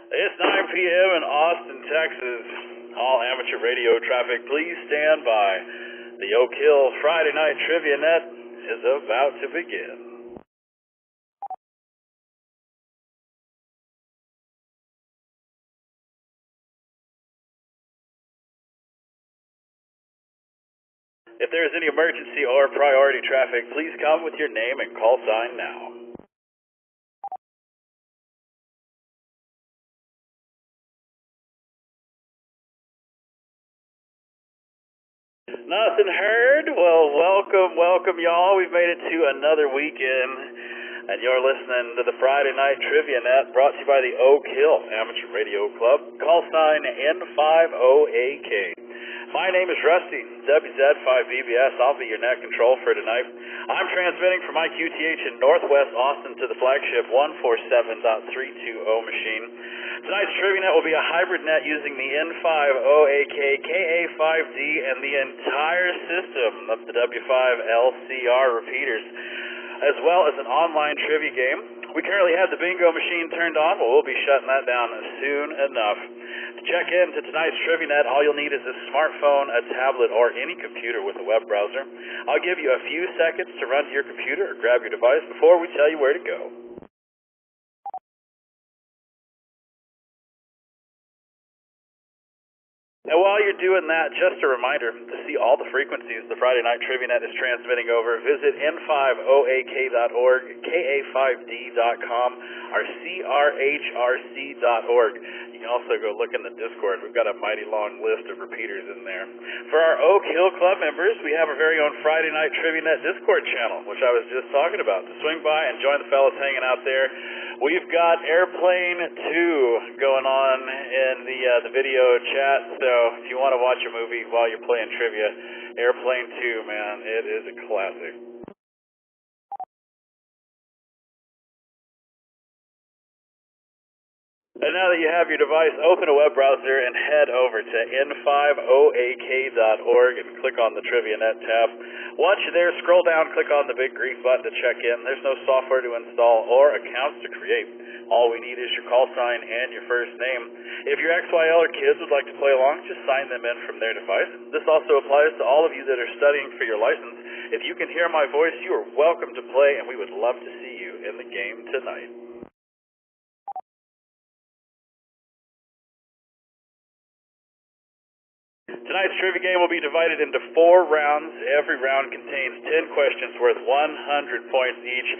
It's 9 p.m. in Austin, Texas. All amateur radio traffic, please stand by. The Oak Hill Friday Night Trivia Net is about to begin. If there is any emergency or priority traffic, please come with your name and call sign now. Nothing heard? Well, welcome y'all. We've made it to another weekend, and you're listening to the Friday Night Trivia Net brought to you by the Oak Hill Amateur Radio Club. Call sign N50AK. My name is Rusty, WZ5VBS. I'll be your net control for tonight. I'm transmitting from my QTH in Northwest Austin to the flagship 147.320 machine. Tonight's Trivia Net will be a hybrid net using the N50AK KA5D and the entire system of the W5LCR repeaters, as well as an online trivia game. We currently have the bingo machine turned on, but we'll be shutting that down soon enough. To check in to tonight's Trivia Net, all you'll need is a smartphone, a tablet, or any computer with a web browser. I'll give you a few seconds to run to your computer or grab your device before we tell you where to go. And while you're doing that, just a reminder, to see all the frequencies the Friday Night Trivia Net is transmitting over, visit n50ak.org, ka5d.com, or crhrc.org. You can also go look in the Discord. We've got a mighty long list of repeaters in there. For our Oak Hill Club members, we have our very own Friday Night Trivia Net Discord channel, which I was just talking about. So swing by and join the fellas hanging out there. We've got Airplane 2 going on in the video chat, so if you want to watch a movie while you're playing trivia, Airplane 2, man, it is a classic. And now that you have your device, open a web browser and head over to n50ak.org and click on the Trivia Net tab. Once you're there, scroll down, click on the big green button to check in. There's no software to install or accounts to create. All we need is your call sign and your first name. If your XYL or kids would like to play along, just sign them in from their device. This also applies to all of you that are studying for your license. If you can hear my voice, you are welcome to play, and we would love to see you in the game tonight. Tonight's trivia game will be divided into 4 rounds. Every round contains 10 questions worth 100 points each.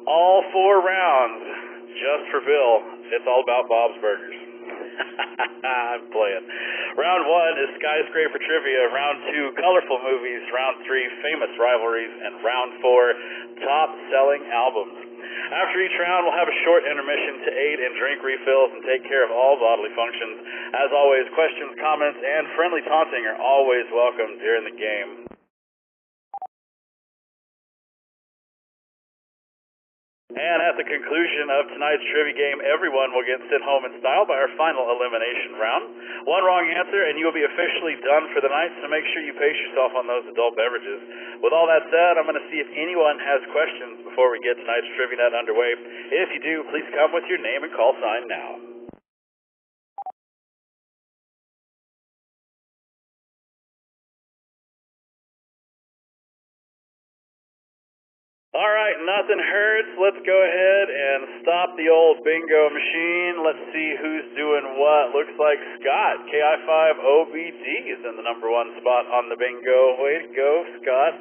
All 4 rounds, just for Bill, it's all about Bob's Burgers. I'm playing. Round 1 is skyscraper trivia. Round 2, colorful movies. Round 3, famous rivalries. And round 4, top selling albums. After each round, we'll have a short intermission to aid in drink refills and take care of all bodily functions. As always, questions, comments, and friendly taunting are always welcome during the game. And at the conclusion of tonight's trivia game, everyone will get sent home in style by our final elimination round. One wrong answer and you will be officially done for the night, so make sure you pace yourself on those adult beverages. With all that said, I'm going to see if anyone has questions before we get tonight's Trivia Net underway. If you do, please come with your name and call sign now. All right, nothing hurts. Let's go ahead and stop the old bingo machine. Let's see who's doing what. Looks like Scott, KI5OBD, is in the number 1 spot on the bingo. Way to go, Scott.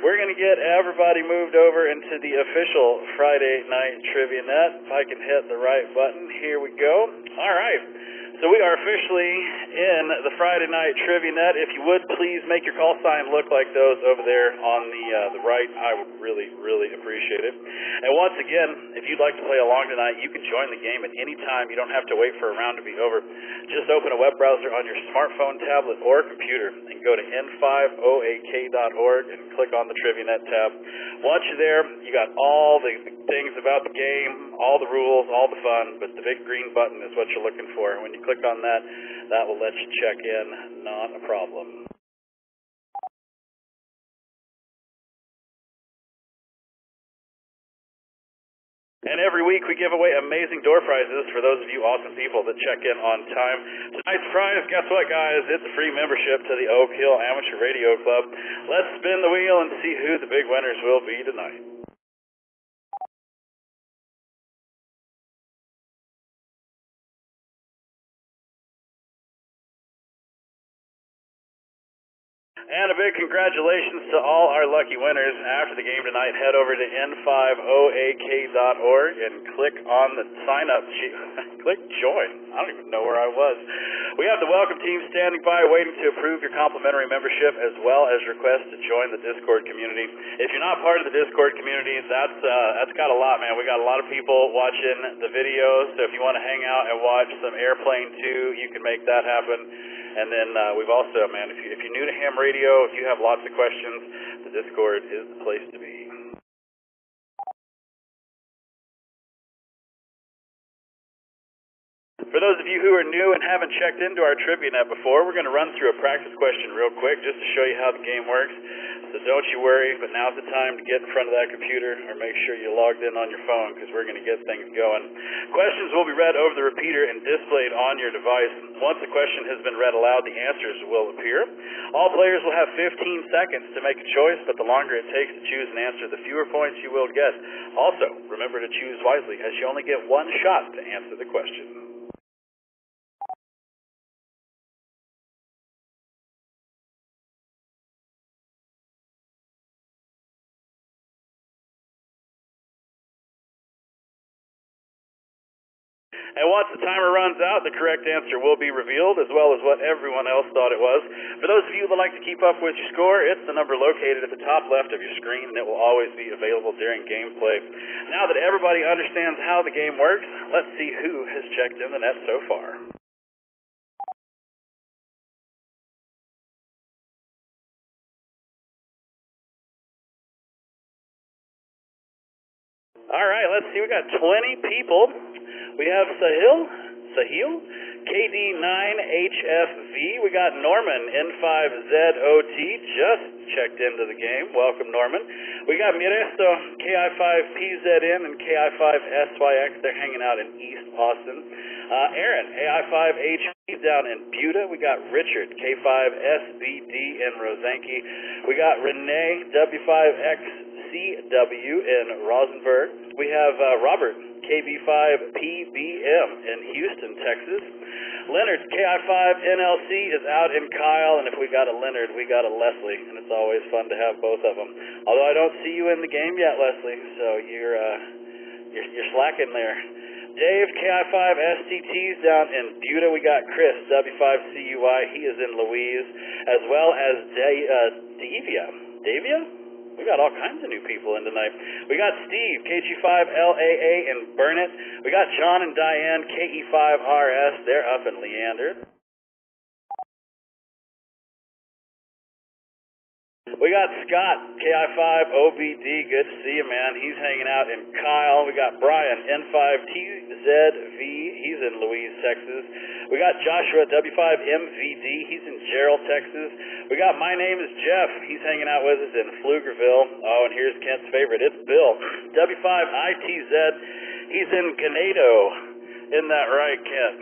We're going to get everybody moved over into the official Friday Night Trivia Net. If I can hit the right button, here we go. All right. So we are officially in the Friday Night Trivia Net. If you would, please make your call sign look like those over there on the right. I would really appreciate it. And once again, if you'd like to play along tonight, you can join the game at any time. You don't have to wait for a round to be over. Just open a web browser on your smartphone, tablet, or computer and go to n50ak.org and click on the Trivia Net tab. Once you're there, you got all the things about the game, all the rules, all the fun, but the big green button is what you're looking for. When you click on that, that will let you check in, not a problem. And every week we give away amazing door prizes for those of you awesome people that check in on time. Tonight's prize, guess what guys? It's a free membership to the Oak Hill Amateur Radio Club. Let's spin the wheel and see who the big winners will be tonight. And a big congratulations to all our lucky winners. After the game tonight, head over to n5oak.org and click on the sign up sheet. Click join. I don't even know where I was. We have the welcome team standing by waiting to approve your complimentary membership as well as request to join the Discord community. If you're not part of the Discord community, that's got a lot, man. We got a lot of people watching the videos, so if you want to hang out and watch some Airplane 2, you can make that happen. And then we've also, man, if you're new to ham radio, if you have lots of questions, the Discord is the place to be. For those of you who are new and haven't checked into our trivia net before, we're going to run through a practice question real quick just to show you how the game works. So don't you worry, but now's the time to get in front of that computer or make sure you're logged in on your phone because we're going to get things going. Questions will be read over the repeater and displayed on your device. Once the question has been read aloud, the answers will appear. All players will have 15 seconds to make a choice, but the longer it takes to choose an answer, the fewer points you will get. Also, remember to choose wisely as you only get one shot to answer the question. And once the timer runs out, the correct answer will be revealed, as well as what everyone else thought it was. For those of you that like to keep up with your score, it's the number located at the top left of your screen, and it will always be available during gameplay. Now that everybody understands how the game works, let's see who has checked in the net so far. All right, let's see. We got 20 people. We have Sahil, KD9HFV. We got Norman, N5ZOT, just checked into the game. Welcome, Norman. We got Miresto, KI5PZN, and KI5SYX. They're hanging out in East Austin. Aaron, AI5HV down in Buda. We got Richard, K5SBD in Rosanke. We got Renee, W5XCW in Rosenberg. We have Robert, KB5PBM in Houston, Texas. Leonard, KI5NLC is out in Kyle, and if we got a Leonard, we got a Leslie, and it's always fun to have both of them. Although I don't see you in the game yet, Leslie, so you're slacking there. Dave, KI5STT's down in Buda. We got Chris, W5CUI, he is in Louise, as well as Davia? We got all kinds of new people in tonight. We got Steve, KG5LAA in Burnett. We got John and Diane, KE5RS. They're up in Leander. We got Scott, KI5OBD. Good to see you, man. He's hanging out in Kyle. We got Brian, N5TZV. He's in Louise, Texas. We got Joshua, W5MVD. He's in Gerald, Texas. We got My Name is Jeff. He's hanging out with us in Pflugerville. Oh, and here's Kent's favorite. It's Bill, W5ITZ. He's in Ganado. Isn't that right, Kent?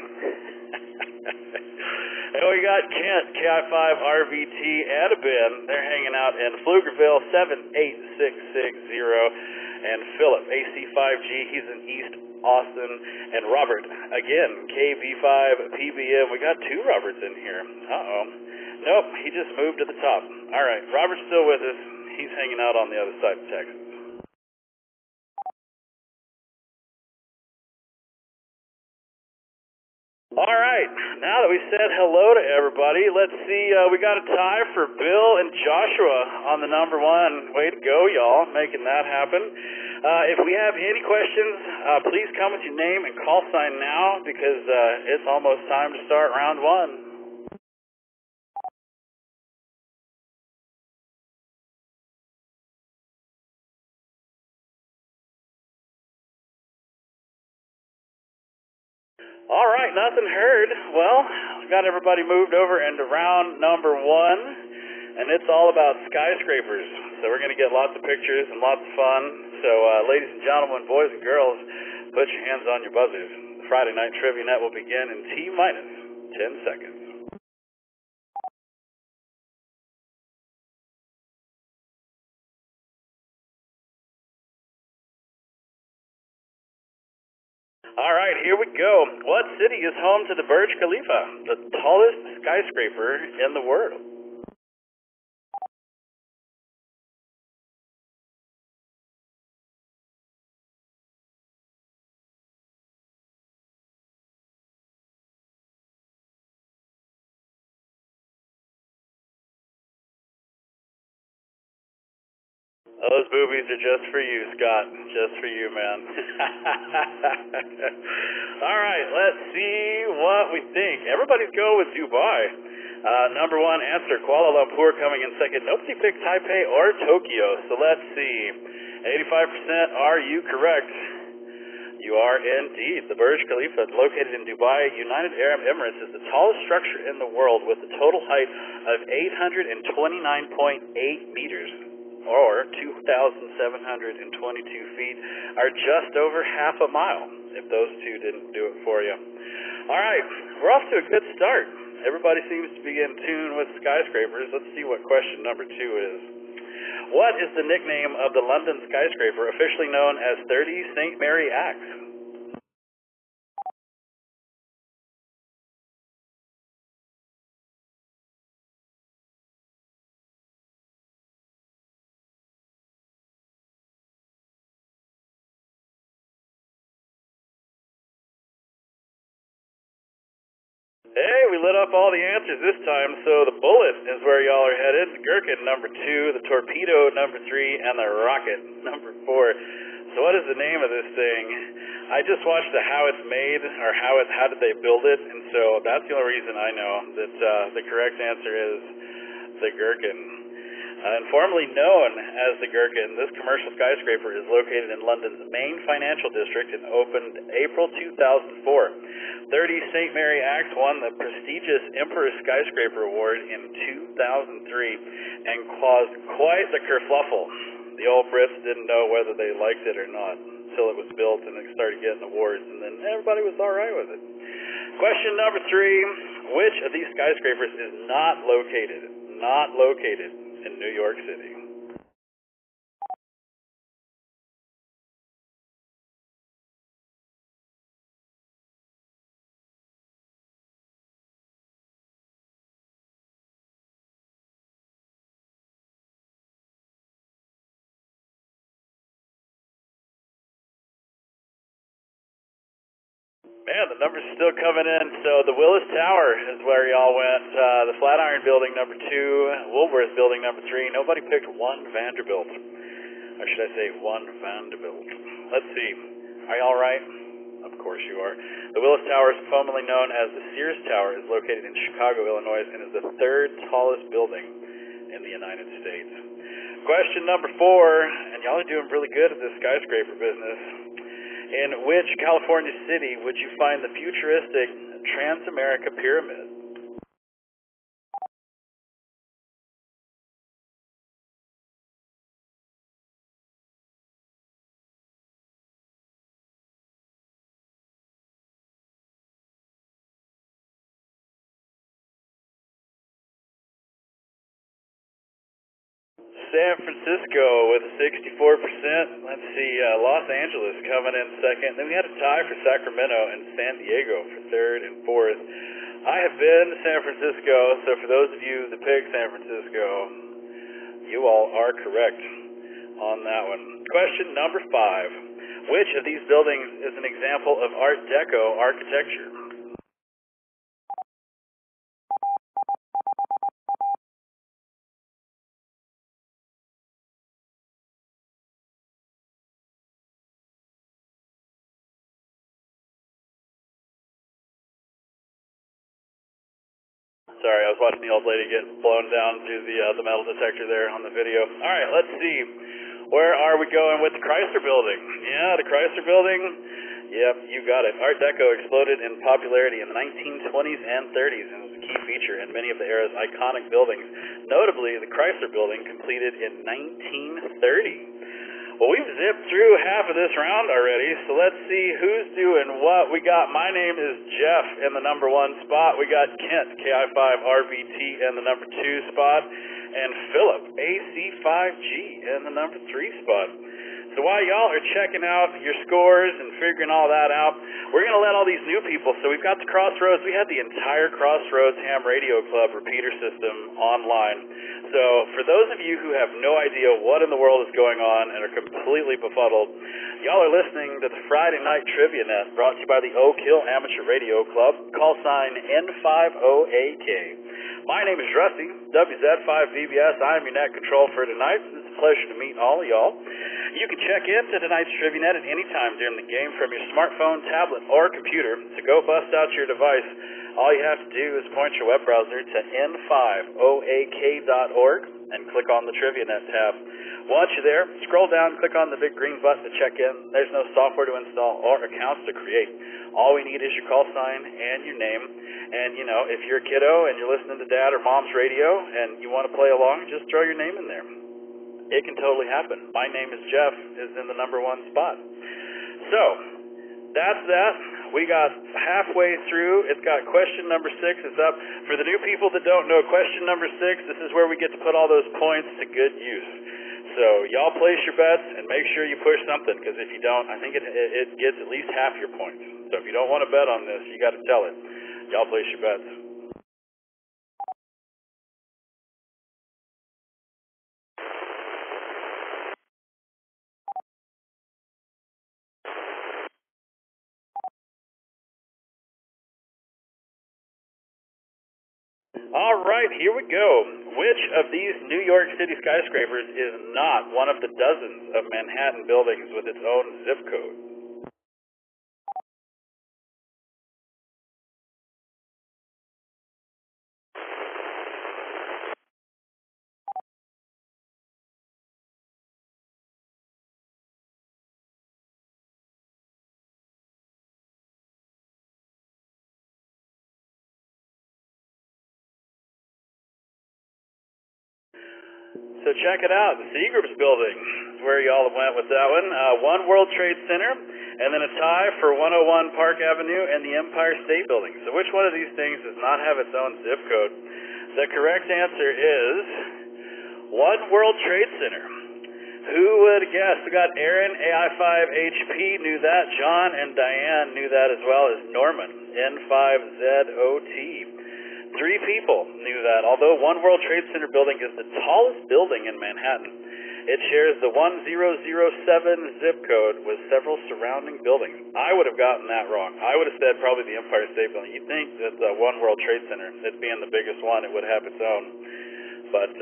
And we got Kent, KI5RVT, and Ben. They're hanging out in Pflugerville, 78660. And Philip, AC5G, he's in East Austin. And Robert, again, KB5PBM. We got two Roberts in here. Uh-oh. Nope, he just moved to the top. All right, Robert's still with us. He's hanging out on the other side of Texas. All right, now that we said hello to everybody, let's see, we got a tie for Bill and Joshua on the number one. Way to go, y'all, making that happen. If we have any questions, please come with your name and call sign now because it's almost time to start round one. All right, nothing heard. Well, got everybody moved over into round number one, and it's all about skyscrapers. So we're going to get lots of pictures and lots of fun. So, ladies and gentlemen, boys and girls, put your hands on your buzzers. The Friday Night Trivia Net will begin in T-minus 10 seconds. All right, here we go. What city is home to the Burj Khalifa, the tallest skyscraper in the world? Those boobies are just for you, Scott. Just for you, man. All right, let's see what we think. Everybody's going with Dubai. Number one answer, Kuala Lumpur coming in second. Nobody picked Taipei or Tokyo, so let's see. 85% are you correct? You are indeed. The Burj Khalifa, located in Dubai, United Arab Emirates, is the tallest structure in the world with a total height of 829.8 meters, or 2,722 feet, or just over half a mile, if those two didn't do it for you. All right, we're off to a good start. Everybody seems to be in tune with skyscrapers. Let's see what question number 2 is. What is the nickname of the London skyscraper officially known as 30 St. Mary Axe? Hey, we lit up all the answers this time, so the bullet is where y'all are headed. The gherkin, number 2, the torpedo, number 3, and the rocket, number 4. So what is the name of this thing? I just watched the how it's made, or how did they build it, and so that's the only reason I know that the correct answer is the gherkin. Informally known as the Gherkin, this commercial skyscraper is located in London's main financial district and opened April 2004. 30 St. Mary Axe won the prestigious Emperor Skyscraper Award in 2003 and caused quite the kerfluffle. The old Brits didn't know whether they liked it or not until it was built and it started getting awards, and then everybody was all right with it. Question number 3, which of these skyscrapers is not located in New York City? Man, the numbers are still coming in. So the Willis Tower is where y'all went. The Flatiron Building, number 2. Woolworth Building, number 3. Nobody picked one Vanderbilt. Or should I say one Vanderbilt? Let's see. Are y'all right? Of course you are. The Willis Tower, formerly known as the Sears Tower, is located in Chicago, Illinois, and is the 3rd tallest building in the United States. Question number 4, and y'all are doing really good at this skyscraper business. In which California city would you find the futuristic Transamerica Pyramid? San Francisco with 64%. Let's see, Los Angeles coming in second. Then we had a tie for Sacramento and San Diego for 3rd and 4th. I have been to San Francisco, so for those of you that picked San Francisco, you all are correct on that one. Question number 5. Which of these buildings is an example of Art Deco architecture? Sorry, I was watching the old lady get blown down through the metal detector there on the video. All right, let's see. Where are we going with the Chrysler Building? Yeah, the Chrysler Building. Yep, you got it. Art Deco exploded in popularity in the 1920s and 30s and was a key feature in many of the era's iconic buildings. Notably, the Chrysler Building, completed in 1930. Well, we've zipped through half of this round already, so let's see who's doing what. We got, my name is Jeff in the number 1 spot. We got Kent, KI5RBT in the number 2 spot. And Philip, AC5G in the number 3 spot. So while y'all are checking out your scores and figuring all that out, we're going to let all these new people, so we've got the Crossroads, we had the entire Crossroads Ham Radio Club repeater system online. So for those of you who have no idea what in the world is going on and are completely befuddled, y'all are listening to the Friday Night Trivia Net brought to you by the Oak Hill Amateur Radio Club, call sign N5OAK. My name is Rusty, WZ5VBS. I'm your net control for tonight. It's a pleasure to meet all of y'all. You can check into tonight's Trivia Net at any time during the game from your smartphone, tablet, or computer. To go bust out your device, all you have to do is point your web browser to n5oak.org and click on the Trivia Net tab. Once you're there, scroll down, click on the big green button to check in. There's no software to install or accounts to create. All we need is your call sign and your name. And, you know, if you're a kiddo and you're listening to Dad or Mom's radio and you want to play along, just throw your name in there. It can totally happen. My name is Jeff is in the number 1 spot. So, that's that. We got halfway through. It's got question number 6. It's up. For the new people that don't know, question number 6, this is where we get to put all those points to good use. So, y'all place your bets and make sure you push something, because if you don't, I think it gets at least half your points. So, if you don't want to bet on this, you got to tell it. Y'all place your bets. All right, here we go. Which of these New York City skyscrapers is not one of the dozens of Manhattan buildings with its own zip code? So check it out. The Seagrams building is where y'all went with that one. One World Trade Center, and then a tie for 101 Park Avenue and the Empire State Building. So which one of these things does not have its own zip code? The correct answer is One World Trade Center. Who would have guessed? We got Aaron, AI5HP, knew that. John and Diane knew that as well as Norman, N5ZOT. 3 people knew that. Although One World Trade Center building is the tallest building in Manhattan, it shares the 1007 zip code with several surrounding buildings. I would have gotten that wrong. I would have said probably the Empire State Building. You'd think that the One World Trade Center, it being the biggest one, it would have its own. But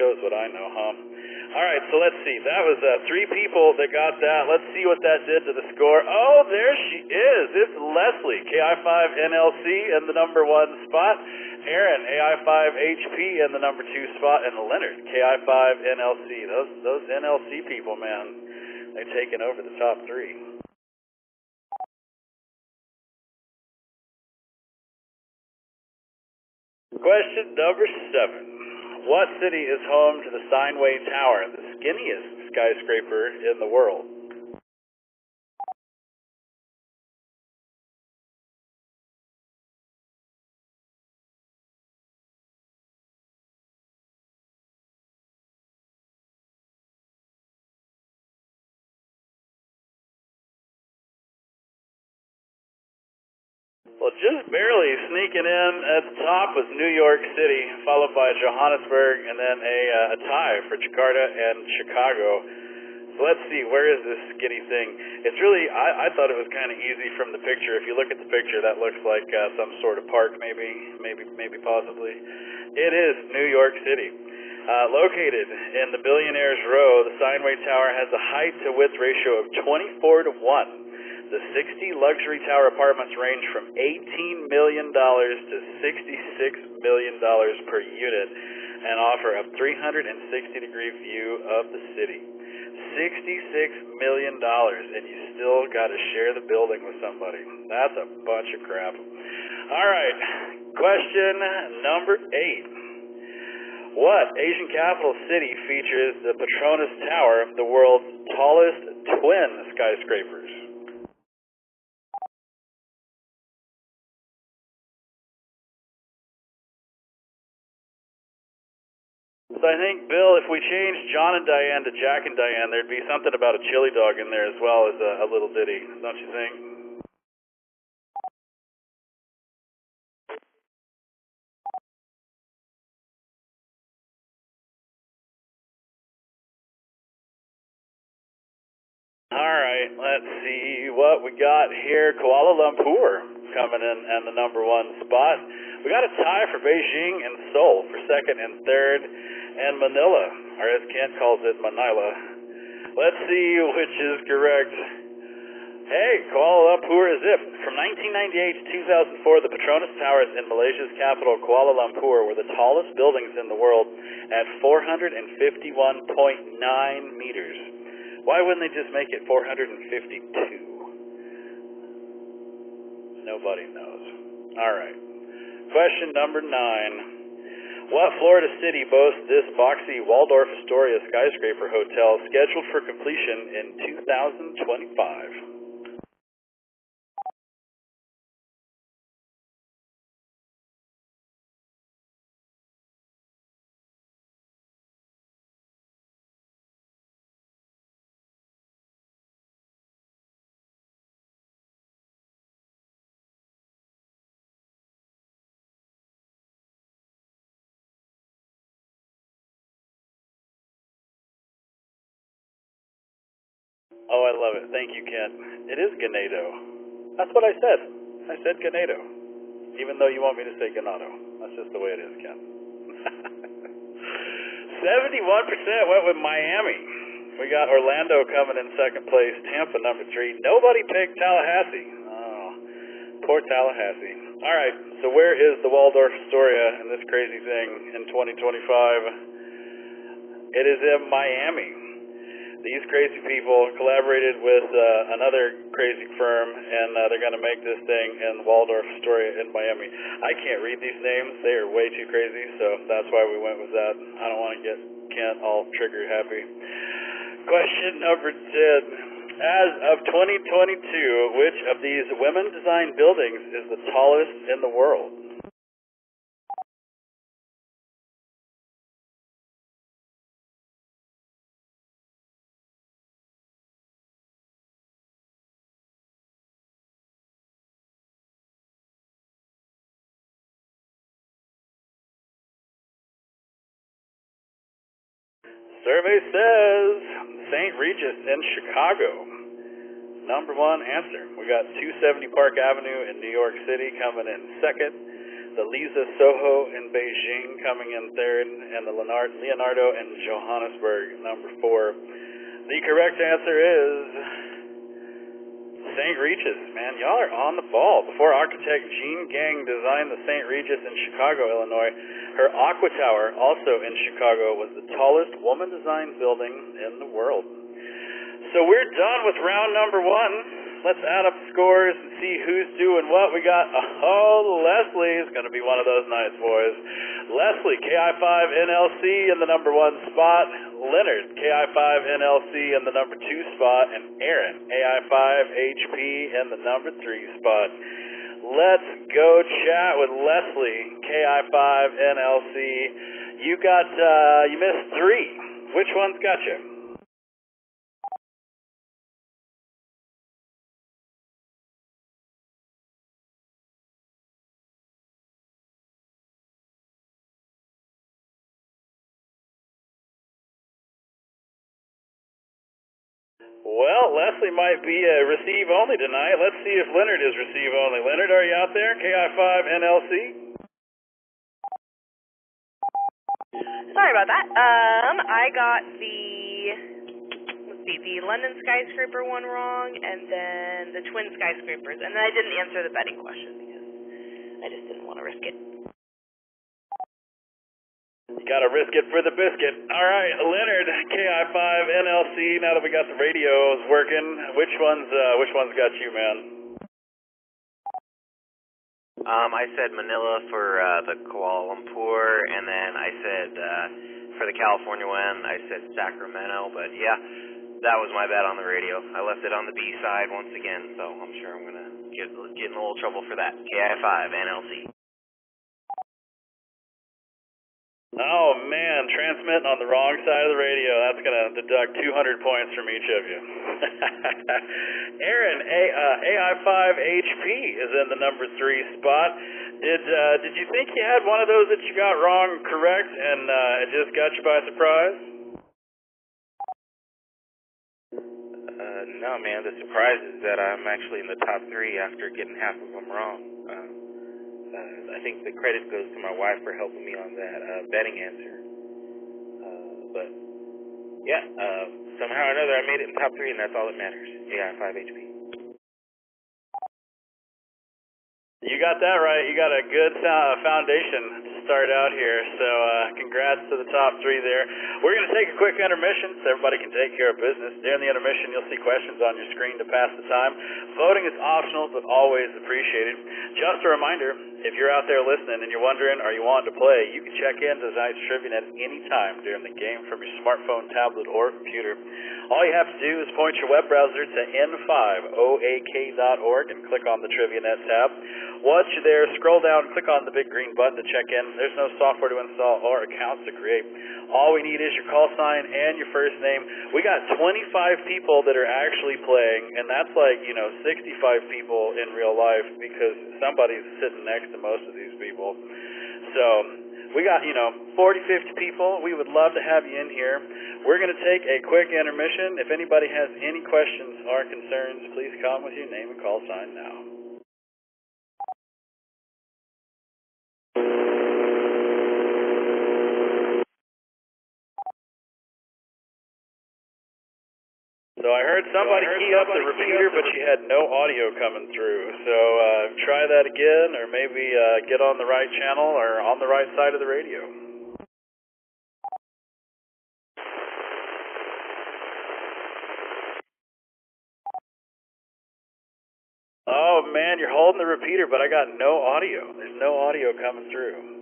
shows what I know, huh? All right, so let's see. That was 3 people that got that. Let's see what that did to the score. Oh, there she is. It's Leslie, KI5NLC in the number 1 spot. Aaron, AI5HP in the number 2 spot. And Leonard, KI5NLC. Those NLC people, man, they're taking over the top 3. Question number 7. What city is home to the Steinway Tower, the skinniest skyscraper in the world? Well, just barely sneaking in at the top was New York City, followed by Johannesburg, and then a tie for Jakarta and Chicago. So let's see, where is this skinny thing? It's really, I thought it was kind of easy from the picture. If you look at the picture, that looks like some sort of park, maybe possibly. It is New York City. Located in the Billionaire's Row, the Steinway Tower has a height-to-width ratio of 24 to 1. The 60 luxury tower apartments range from $18 million to $66 million per unit and offer a 360-degree view of the city. $66 million, and you still got to share the building with somebody. That's a bunch of crap. All right, question number 8. What Asian capital city features the Petronas Tower, the world's tallest twin skyscrapers? So I think, Bill, if we change John and Diane to Jack and Diane, there'd be something about a chili dog in there as well as a little ditty, don't you think? All right, let's see what we got here. Kuala Lumpur coming in and the number one spot. We got a tie for Beijing and Seoul for second and third, and Manila, or as Kent calls it, Manila. Let's see which is correct. Hey, Kuala Lumpur is it. From 1998 to 2004, the Petronas Towers in Malaysia's capital, Kuala Lumpur, were the tallest buildings in the world at 451.9 meters. Why wouldn't they just make it 452? Nobody knows. All right. Question number 9. What Florida city boasts this boxy Waldorf Astoria skyscraper hotel scheduled for completion in 2025? Oh, I love it. Thank you, Kent. It is Ganado. That's what I said. I said Ganado. Even though you want me to say Ganado. That's just the way it is, Kent. 71% went with Miami. We got Orlando coming in second place. Tampa, number 3. Nobody picked Tallahassee. Oh, poor Tallahassee. All right, so where is the Waldorf Astoria in this crazy thing in 2025? It is in Miami. These crazy people collaborated with another crazy firm, and they're going to make this thing in Waldorf Astoria in Miami. I can't read these names. They are way too crazy, so that's why we went with that. I don't want to get Kent all trigger happy. Question number 10. As of 2022, which of these women-designed buildings is the tallest in the world? Survey says St. Regis in Chicago. Number 1 answer. We got 270 Park Avenue in New York City coming in second. The Lisa Soho in Beijing coming in third. And the Leonardo in Johannesburg, number 4. The correct answer is St. Regis. Man, y'all are on the ball. Before architect Jean Gang designed the St. Regis in Chicago, Illinois, her Aqua Tower, also in Chicago, was the tallest woman-designed building in the world. So we're done with round number 1. Let's add up the scores and see who's doing what. We got, Leslie is going to be one of those nights, boys. Leslie, KI5NLC in the number 1 spot. Leonard, KI5NLC in the number 2 spot. And Aaron, AI5HP in the number 3 spot. Let's go chat with Leslie, KI5NLC. You missed 3. Which one's got you? Well, Leslie might be receive only tonight. Let's see if Leonard is receive only. Leonard, are you out there? KI5NLC? Sorry about that. I got the London skyscraper one wrong, and then the twin skyscrapers, and then I didn't answer the betting question because I just didn't want to risk it. You gotta risk it for the biscuit. All right, Leonard, KI5NLC. Now that we got the radios working, which one's got you, man? I said Manila for the Kuala Lumpur, and then I said for the California one, I said Sacramento, but yeah, that was my bad on the radio. I left it on the B side once again, so I'm sure I'm going to get in a little trouble for that. KI5 NLC. Oh man, transmitting on the wrong side of the radio. That's going to deduct 200 points from each of you. Aaron, AI5HP is in the number 3 spot. Did you think you had one of those that you got wrong correct and it just got you by surprise? No, man. The surprise is that I'm actually in the top 3 after getting half of them wrong. I think the credit goes to my wife for helping me on that betting answer. But yeah, somehow or another I made it in top 3, and that's all that matters. AI5HP. You got that right. You got a good foundation to start out here, so congrats to the top 3 there. We're going to take a quick intermission so everybody can take care of business. During the intermission, you'll see questions on your screen to pass the time. Voting is optional, but always appreciated. Just a reminder, if you're out there listening and you're wondering, are you wanting to play, you can check in tonight's trivia at any time during the game from your smartphone, tablet, or computer. All you have to do is point your web browser to n5oak.org and click on the TriviaNet tab. Once you're there, scroll down, click on the big green button to check in. There's no software to install or accounts to create. All we need is your call sign and your first name. We got 25 people that are actually playing, and that's like, 65 people in real life because somebody's sitting next to most of these people. So we got, 40, 50 people. We would love to have you in here. We're going to take a quick intermission. If anybody has any questions or concerns, please come with your name and call sign now. So I heard somebody key up the repeater, but she had no audio coming through. So try that again, or maybe get on the right channel or on the right side of the radio. Oh man, you're holding the repeater, but I got no audio. There's no audio coming through.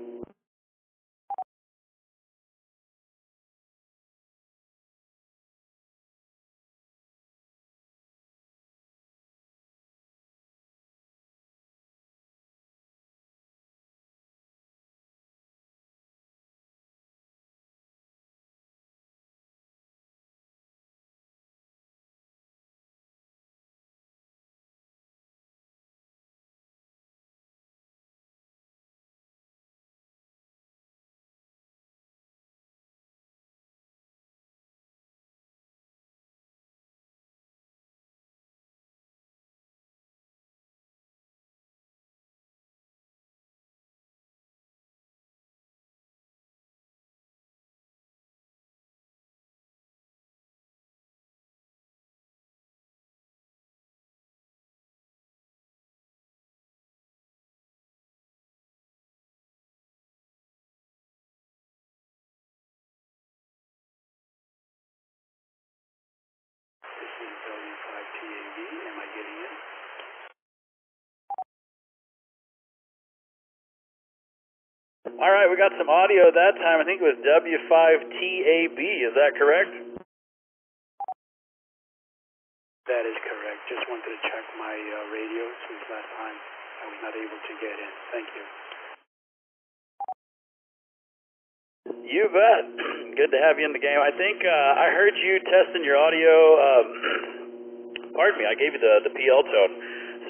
Am I getting in? All right, we got some audio that time. I think it was W5TAB. Is that correct? That is correct. Just wanted to check my radio since last time I was not able to get in. Thank you. You bet. Good to have you in the game. I think I heard you testing your audio. Pardon me, I gave you the PL tone.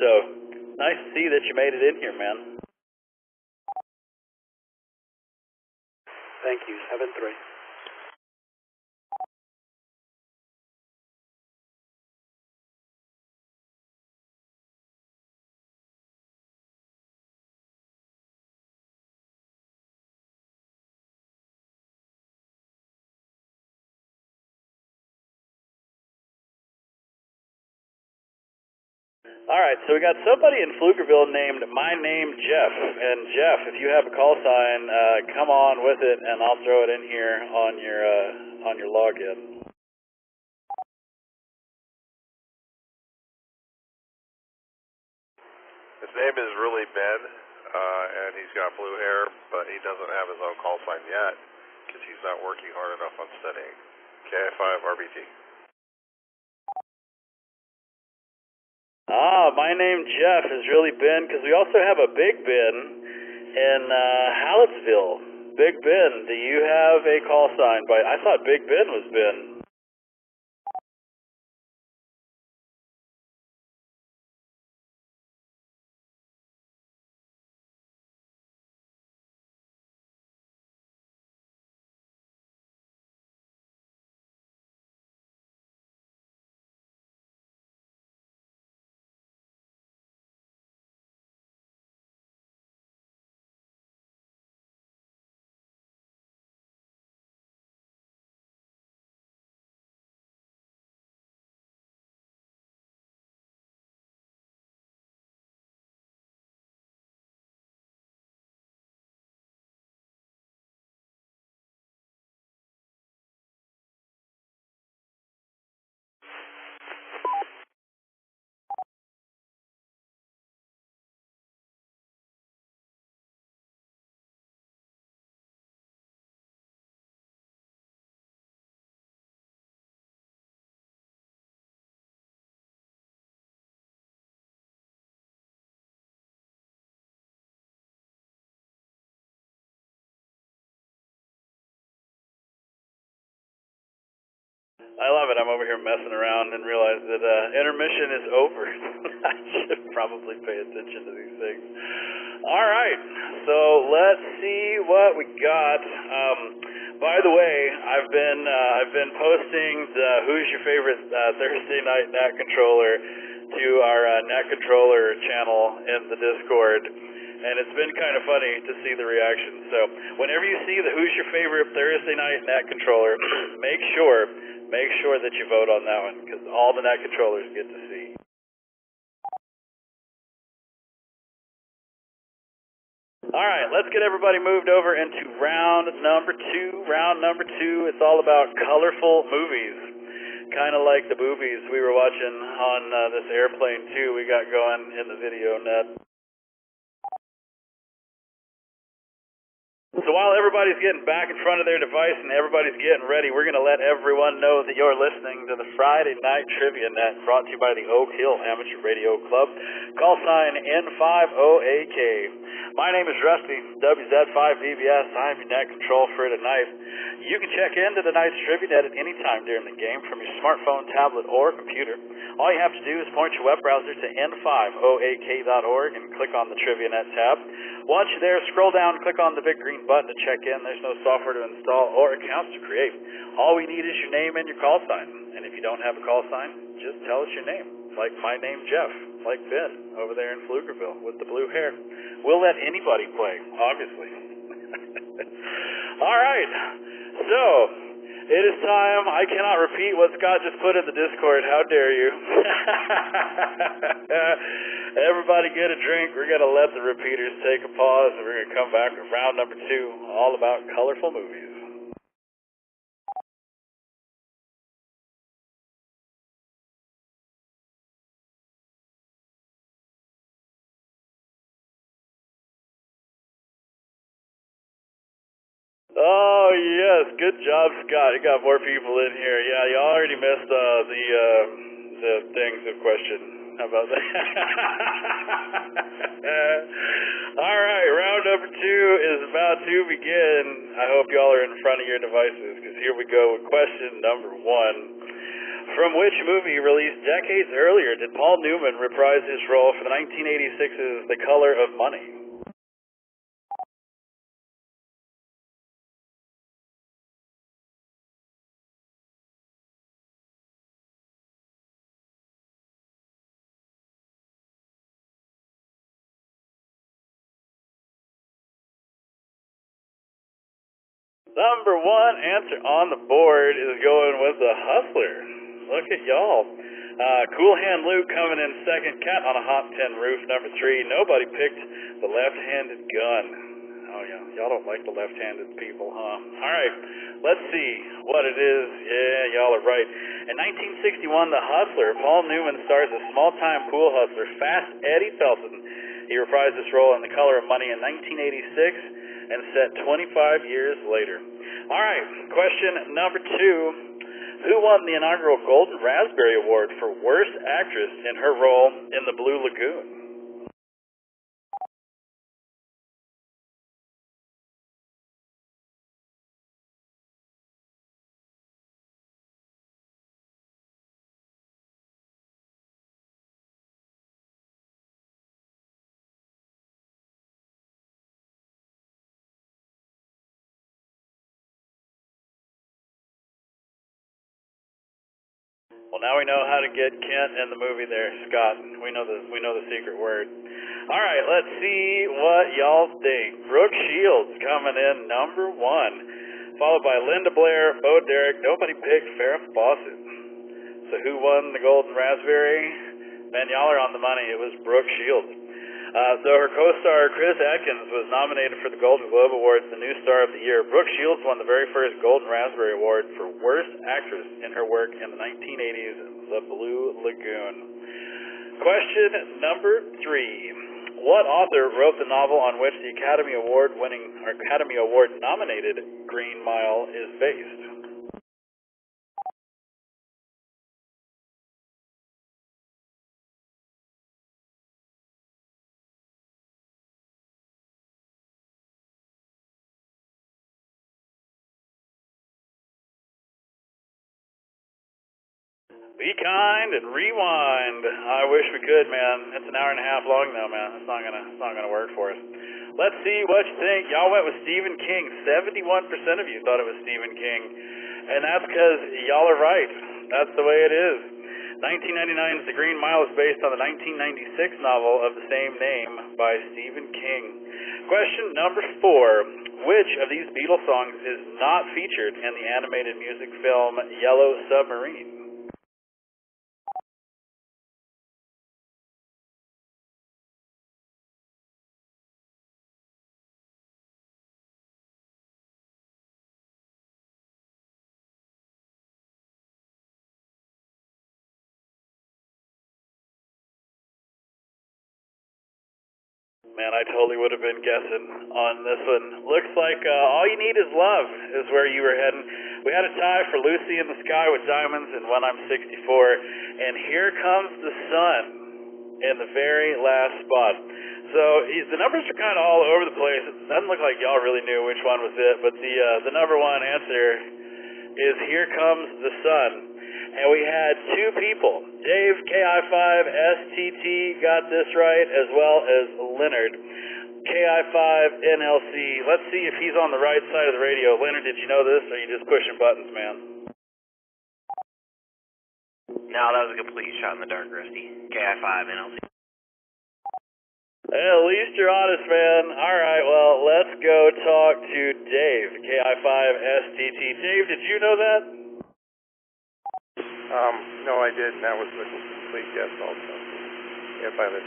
So nice to see that you made it in here, man. Thank you. 7-3. All right, so we got somebody in Pflugerville named My Name Jeff. And Jeff, if you have a call sign, come on with it, and I'll throw it in here on your login. His name is really Ben. and he's got blue hair, but he doesn't have his own call sign yet because he's not working hard enough on studying. KI5RBT. My name Jeff is really Ben, because we also have a Big Ben in Hallettsville. Big Ben, do you have a call sign? I thought Big Ben was Ben. I love it. I'm over here messing around and realize that intermission is over. I should probably pay attention to these things. All right, so let's see what we got. By the way, I've been posting the Who's Your Favorite Thursday Night NAT Controller to our NAT Controller channel in the Discord. And it's been kind of funny to see the reaction. So whenever you see the Who's Your Favorite Thursday Night NAT Controller, make sure that you vote on that one, because all the NAT controllers get to see. All right, let's get everybody moved over into round number two. Round number two, it's all about colorful movies, kind of like the boobies we were watching on this airplane too we got going in the video net. So while everybody's getting back in front of their device and everybody's getting ready, we're going to let everyone know that you're listening to the Friday Night Trivia Net, brought to you by the Oak Hill Amateur Radio Club. Call sign N50AK. My name is Rusty, WZ5VBS. I'm your net control for tonight. You can check into the night's Trivia Net at any time during the game from your smartphone, tablet, or computer. All you have to do is point your web browser to n50ak.org and click on the Trivia Net tab. Once you're there, scroll down and click on the big green button to check in. There's no software to install or accounts to create. All we need is your name and your call sign. And if you don't have a call sign, just tell us your name. Like my name, Jeff. Like Ben over there in Pflugerville with the blue hair. We'll let anybody play, obviously. All right. So, it is time. I cannot repeat what Scott just put in the Discord. How dare you? Everybody get a drink. We're going to let the repeaters take a pause, and we're going to come back with round number two, all about colorful movies. Oh, yes. Good job, Scott. You got more people in here. Yeah, you already missed the things of question. How about that? All right, round number two is about to begin. I hope y'all are in front of your devices, because here we go with question number one. From which movie released decades earlier did Paul Newman reprise his role for the 1986's The Color of Money? Number one answer on the board is going with The Hustler. Look at y'all. Cool Hand Luke coming in second. Cat on a Hot 10 Roof, number three. Nobody picked The Left-Handed Gun. Oh, yeah. Y'all don't like the left-handed people, huh? All right. Let's see what it is. Yeah, y'all are right. In 1961, The Hustler, Paul Newman stars a small-time pool hustler, Fast Eddie Felton. He reprised this role in The Color of Money in 1986 and set 25 years later. All right, question number 2. Who won the inaugural Golden Raspberry Award for Worst Actress in her role in The Blue Lagoon? Well, now we know how to get Kent in the movie there, Scott. We know the secret word. All right, let's see what y'all think. Brooke Shields coming in number 1, followed by Linda Blair, Bo Derek. Nobody picked Farrah Fawcett. So who won the Golden Raspberry? Man, y'all are on the money. It was Brooke Shields. So her co-star Chris Atkins was nominated for the Golden Globe Awards, the New Star of the Year. Brooke Shields won the very first Golden Raspberry Award for Worst Actress in her work in the 1980s, The Blue Lagoon. Question number 3. What author wrote the novel on which the Academy Award nominated Green Mile is based? Be kind and rewind. I wish we could, man. It's an hour and a half long though, man. It's not gonna work for us. Let's see what you think. Y'all went with Stephen King. 71% of you thought it was Stephen King, and that's because y'all are right. That's the way it is. 1999's The Green Mile is based on the 1996 novel of the same name by Stephen King. Question number 4. Which of these Beatles songs is not featured in the animated music film Yellow Submarine? Man, I totally would have been guessing on this one. Looks like All You Need Is Love is where you were heading. We had a tie for Lucy in the Sky with Diamonds and When I'm 64. And Here Comes the Sun in the very last spot. So the numbers are kind of all over the place. It doesn't look like y'all really knew which one was it. But the number 1 answer is Here Comes the Sun. And we had 2 people. Dave, KI5STT, got this right, as well as Leonard, KI5NLC. Let's see if he's on the right side of the radio. Leonard, did you know this, or are you just pushing buttons, man? No, that was a complete shot in the dark, Rusty. KI5NLC. At least you're honest, man. All right, well, let's go talk to Dave, KI5STT. Dave, did you know that? No, I didn't. That was a complete guess also. If I was...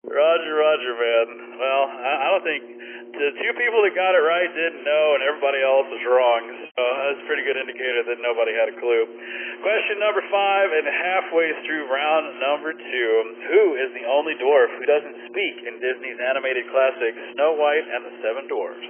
Roger, man. Well, I don't think the 2 people that got it right didn't know and everybody else was wrong. So that's a pretty good indicator that nobody had a clue. Question number 5 and halfway through round number 2. Who is the only dwarf who doesn't speak in Disney's animated classic Snow White and the 7 Dwarfs?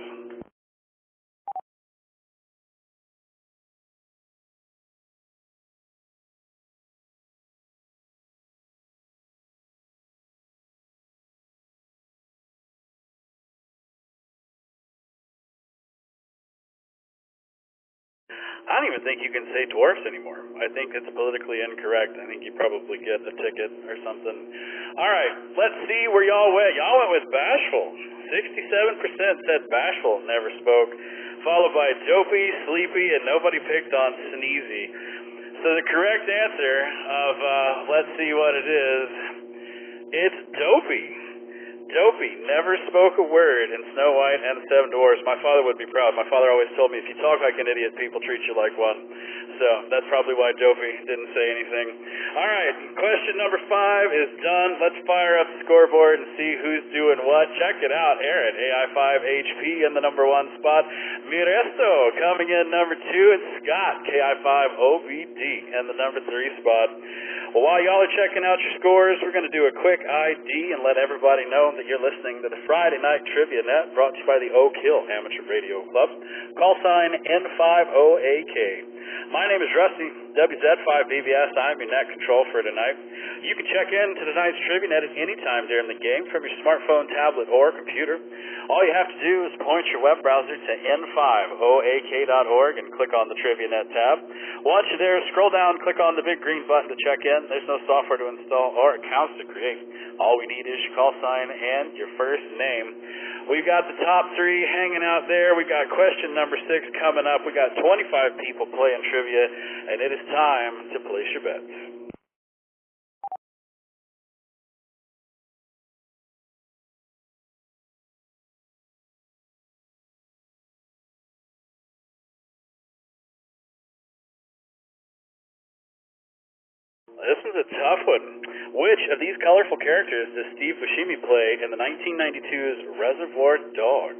I don't even think you can say dwarfs anymore. I think it's politically incorrect. I think you probably get a ticket or something. All right, let's see where y'all went. Y'all went with bashful. 67% said bashful, never spoke, followed by dopey, sleepy, and nobody picked on sneezy. So the correct answer of let's see what it is, it's dopey. Dopey never spoke a word in Snow White and the 7 Dwarfs. My father would be proud. My father always told me, if you talk like an idiot, people treat you like one. So that's probably why Dopey didn't say anything. All right, question number 5 is done. Let's fire up the scoreboard and see who's doing what. Check it out. Aaron, AI5HP in the number 1 spot. Miresto coming in number 2, and Scott, KI5OBD in the number 3 spot. Well, while y'all are checking out your scores, we're going to do a quick ID and let everybody know that you're listening to the Friday Night Trivia Net, brought to you by the Oak Hill Amateur Radio Club. Call sign N50AK. My name is Rusty, WZ5BBS. I'm your net control for tonight. You can check in to tonight's Trivia Net at any time during the game from your smartphone, tablet, or computer. All you have to do is point your web browser to n5oak.org and click on the Trivia Net tab. Once you're there, scroll down, click on the big green button to check in. There's no software to install or accounts to create. All we need is your call sign and your first name. We've got the top 3 hanging out there. We've got question number 6 coming up. We got 25 people playing trivia, and it is time to place your bets. This was a tough one. Which of these colorful characters does Steve Buscemi play in the 1992's Reservoir Dogs?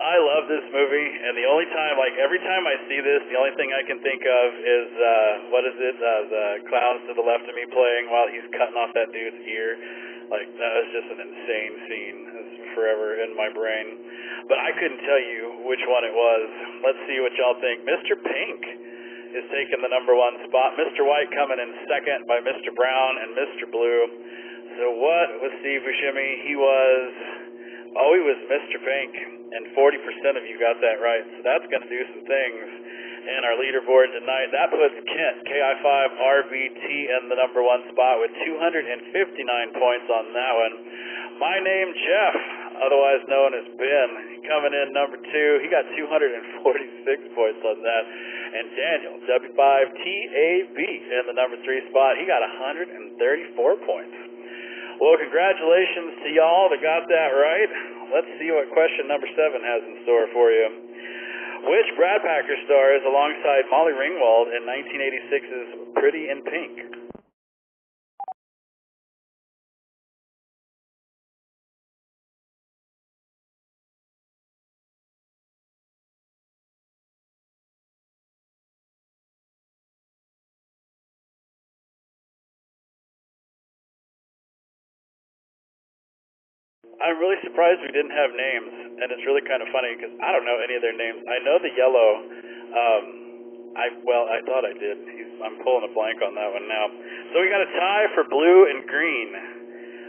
I love this movie, and the only time, like every time I see this, the only thing I can think of is, the clowns to the left of me playing while he's cutting off that dude's ear. Like, that was just an insane scene. It's forever in my brain. But I couldn't tell you which one it was. Let's see what y'all think. Mr. Pink is taking the number 1 spot. Mr. White coming in second by Mr. Brown and Mr. Blue. So what was Steve Buscemi? He was Mr. Pink, and 40% of you got that right. So that's going to do some things in our leaderboard tonight. That puts Kent, KI5RBT, in the number 1 spot with 259 points on that one. My name, Jeff, otherwise known as Ben, coming in number 2. He got 246 points on that. And Daniel, W5TAB, in the number 3 spot. He got 134 points. Well, congratulations to y'all that got that right. Let's see what question number 7 has in store for you. Which Brad Packer stars alongside Molly Ringwald in 1986's Pretty in Pink? I'm really surprised we didn't have names, and it's really kind of funny because I don't know any of their names. I know the yellow. I thought I did. I'm pulling a blank on that one now. So we got a tie for blue and green.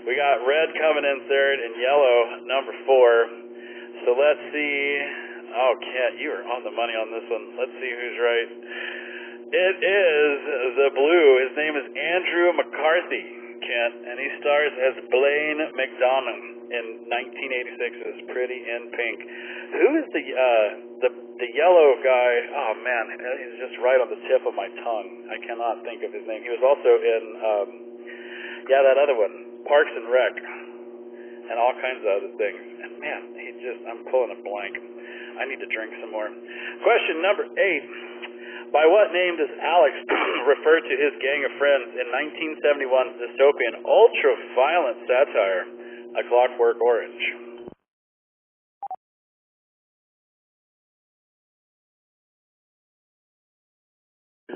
We got red coming in third and yellow number 4. So let's see. Oh, Kent, you are on the money on this one. Let's see who's right. It is the blue. His name is Andrew McCarthy, Kent, and he stars as Blaine McDonough in 1986's Pretty in Pink. Who is the yellow guy? Oh man, he's just right on the tip of my tongue. I cannot think of his name. He was also in that other one, Parks and Rec, and all kinds of other things. And man, I'm pulling a blank. I need to drink some more. Question number 8. By what name does Alex refer to his gang of friends in 1971's dystopian ultra-violent satire, A Clockwork Orange?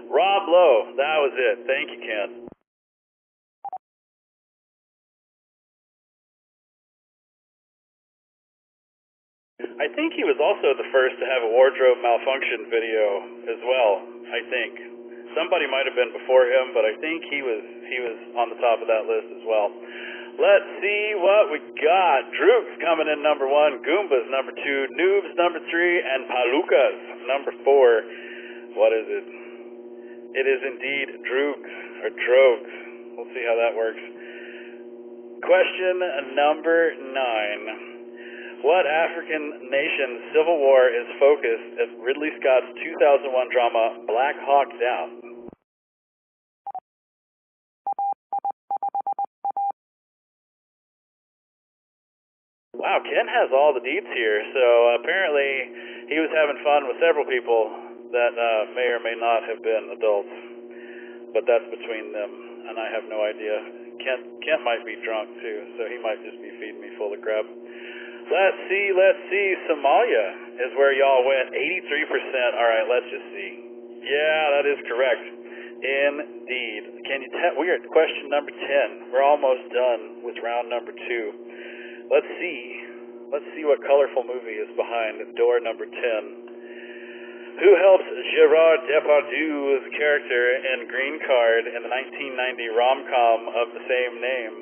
Rob Lowe, that was it. Thank you, Ken. I think he was also the first to have a wardrobe malfunction video as well, I think. Somebody might have been before him, but I think he was on the top of that list as well. Let's see what we got. Droog's coming in number 1, Goomba's number 2, Noob's number 3, and Paluca's number 4. What is it? It is indeed Droog's, or Drogs. We'll see how that works. Question number 9. What African nation's civil war is focused as Ridley Scott's 2001 drama Black Hawk Down? Wow, Ken has all the deets here, so apparently he was having fun with several people that may or may not have been adults, but that's between them, and I have no idea. Kent might be drunk too, so he might just be feeding me full of crap. Let's see, Somalia is where y'all went, 83%. All right, let's just see. Yeah, that is correct. Indeed. Can you tell? We are at question number 10. We're almost done with round number 2. Let's see what colorful movie is behind door number 10. Who helps Gerard Depardieu's character in Green Card in the 1990 rom-com of the same name?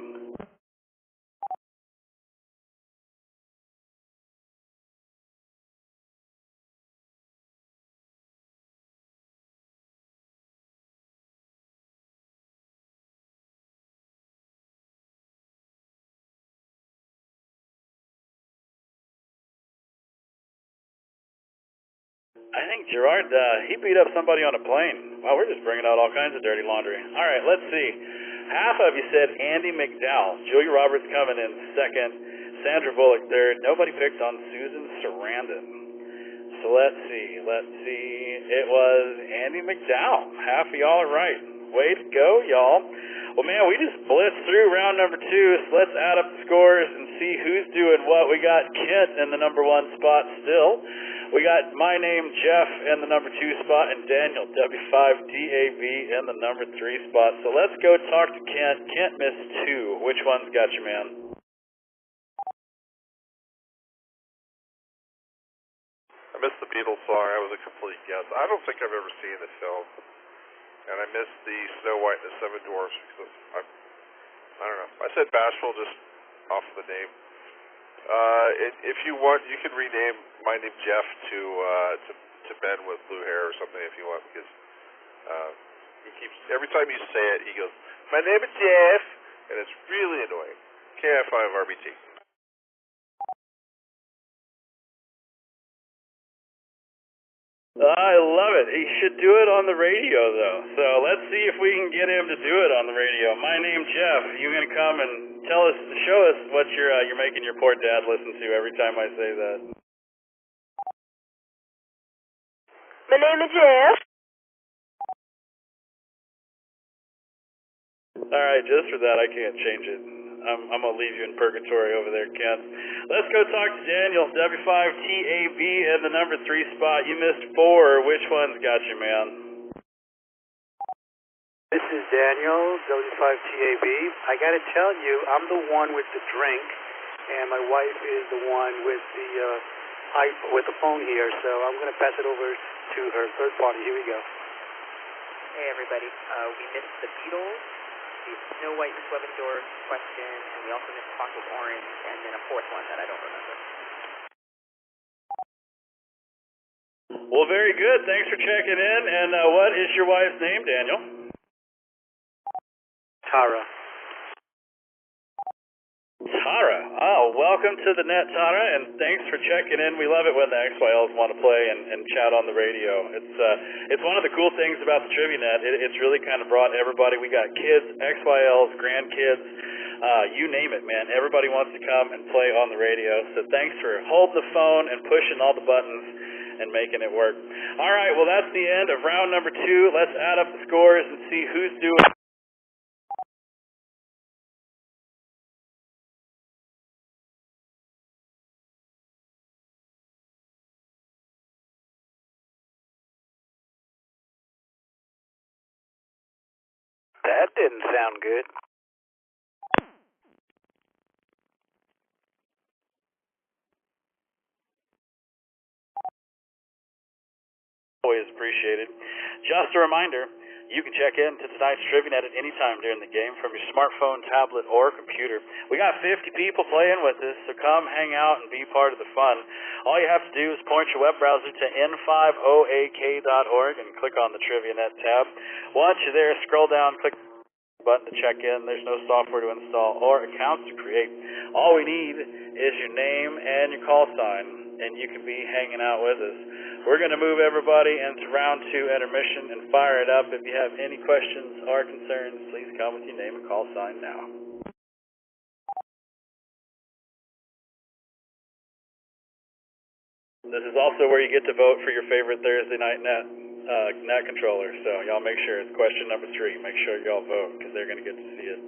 I think Gerard, he beat up somebody on a plane. Wow, we're just bringing out all kinds of dirty laundry. All right, let's see. Half of you said Andy McDowell. Julia Roberts coming in second. Sandra Bullock third. Nobody picked on Susan Sarandon. So let's see. It was Andy McDowell. Half of y'all are right. Way to go, y'all. Well, man, we just blitzed through round number 2, so let's add up the scores and see who's doing what. We got Kent in the number 1 spot still. We got my name, Jeff, in the number 2 spot, and Daniel, W5DAB, in the number 3 spot. So let's go talk to Kent. Kent missed 2. Which one's got you, man? I missed the Beatles song. That was a complete guess. I don't think I've ever seen the film. And I missed the Snow White and the Seven Dwarfs because I don't know. I said Bashful just off the name. If you want, you can rename my name Jeff to Ben with blue hair or something if you want, because he keeps, every time you say it, he goes, "My name is Jeff," and it's really annoying. KI5RBT. I love it. He should do it on the radio, though. So let's see if we can get him to do it on the radio. My name's Jeff. You gonna come and show us what you're making your poor dad listen to every time I say that? My name is Jeff. All right, just for that, I can't change it. I'm gonna leave you in purgatory over there, Kent. Let's go talk to Daniel, W5TAB in the number 3 spot. You missed 4. Which one's got you, man? This is Daniel, W5TAB. I gotta tell you, I'm the one with the drink, and my wife is the one with the phone here. So I'm gonna pass it over to her third party. Here we go. Hey everybody, we missed the Beatles, the Snow White and the Seven Dwarfs question, and we also missed Clockwork Orange, and then a fourth one that I don't remember. Well, very good. Thanks for checking in. And what is your wife's name, Daniel? Tara. Tara. Oh, welcome to the net, Tara, and thanks for checking in. We love it when the XYLs want to play and chat on the radio. It's one of the cool things about the Trivia Net. It's really kind of brought everybody. We got kids, XYLs, grandkids, you name it, man. Everybody wants to come and play on the radio. So thanks for holding the phone and pushing all the buttons and making it work. All right, well, that's the end of round number 2. Let's add up the scores and see who's doing. That didn't sound good. Always appreciated. Just a reminder, you can check in to tonight's Trivia Net at any time during the game from your smartphone, tablet, or computer. We got 50 people playing with us, so come hang out and be part of the fun. All you have to do is point your web browser to n5oak.org and click on the Trivia Net tab. Once you're there, scroll down, click button to check in. There's no software to install or accounts to create. All we need is your name and your call sign, and you can be hanging out with us. We're going to move everybody into round 2 intermission and fire it up. If you have any questions or concerns, please come with your name and call sign now. This is also where you get to vote for your favorite Thursday night net controller. So y'all make sure it's question number 3. Make sure y'all vote because they're going to get to see it.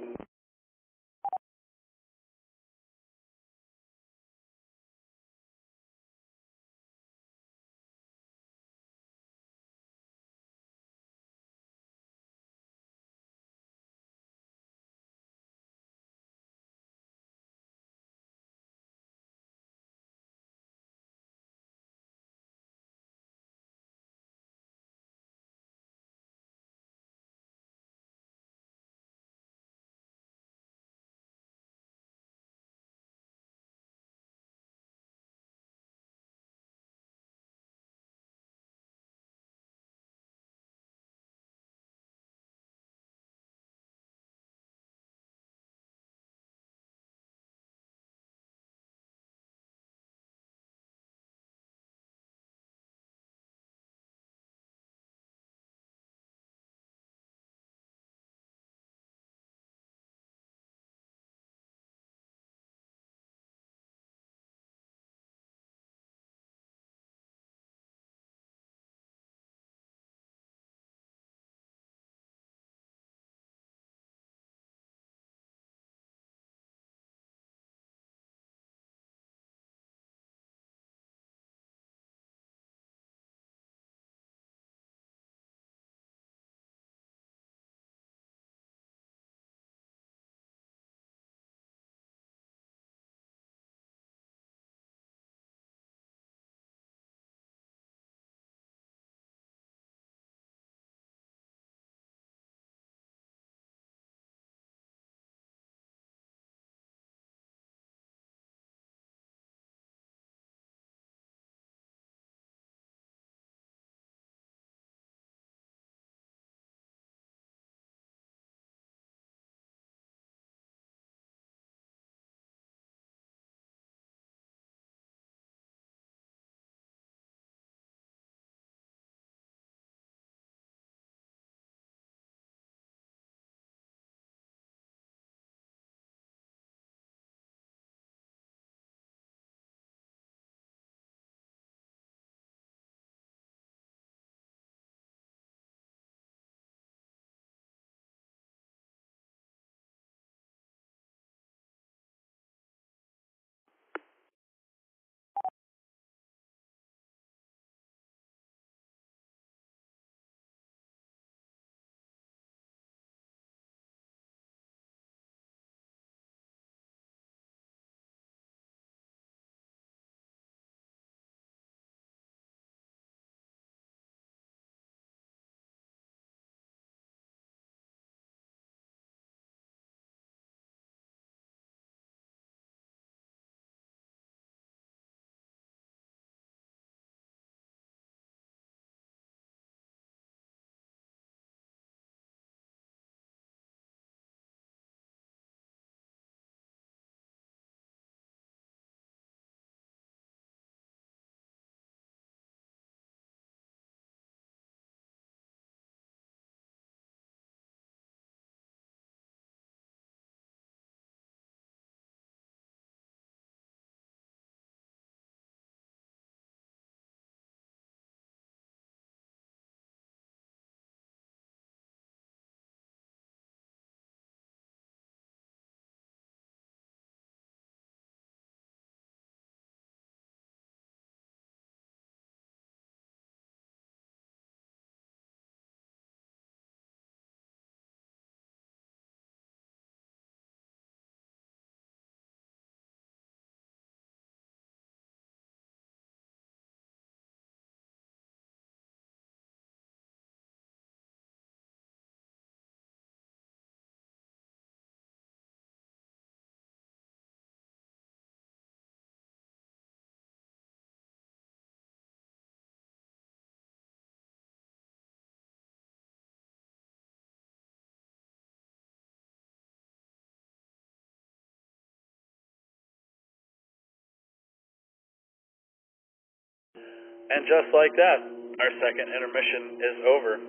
And just like that, our second intermission is over.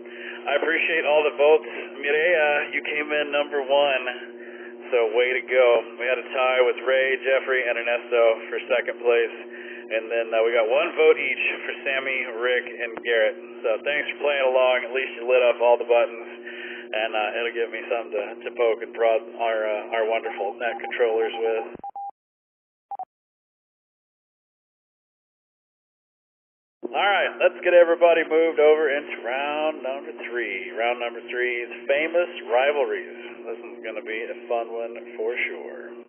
I appreciate all the votes. Mireya, you came in number 1, so way to go. We had a tie with Ray, Jeffrey, and Ernesto for second place. And then we got 1 vote each for Sammy, Rick, and Garrett. So thanks for playing along. At least you lit up all the buttons. And it'll give me something to poke and prod our wonderful net controllers with. Alright, let's get everybody moved over into round number 3. Round number 3 is famous rivalries. This is going to be a fun one for sure.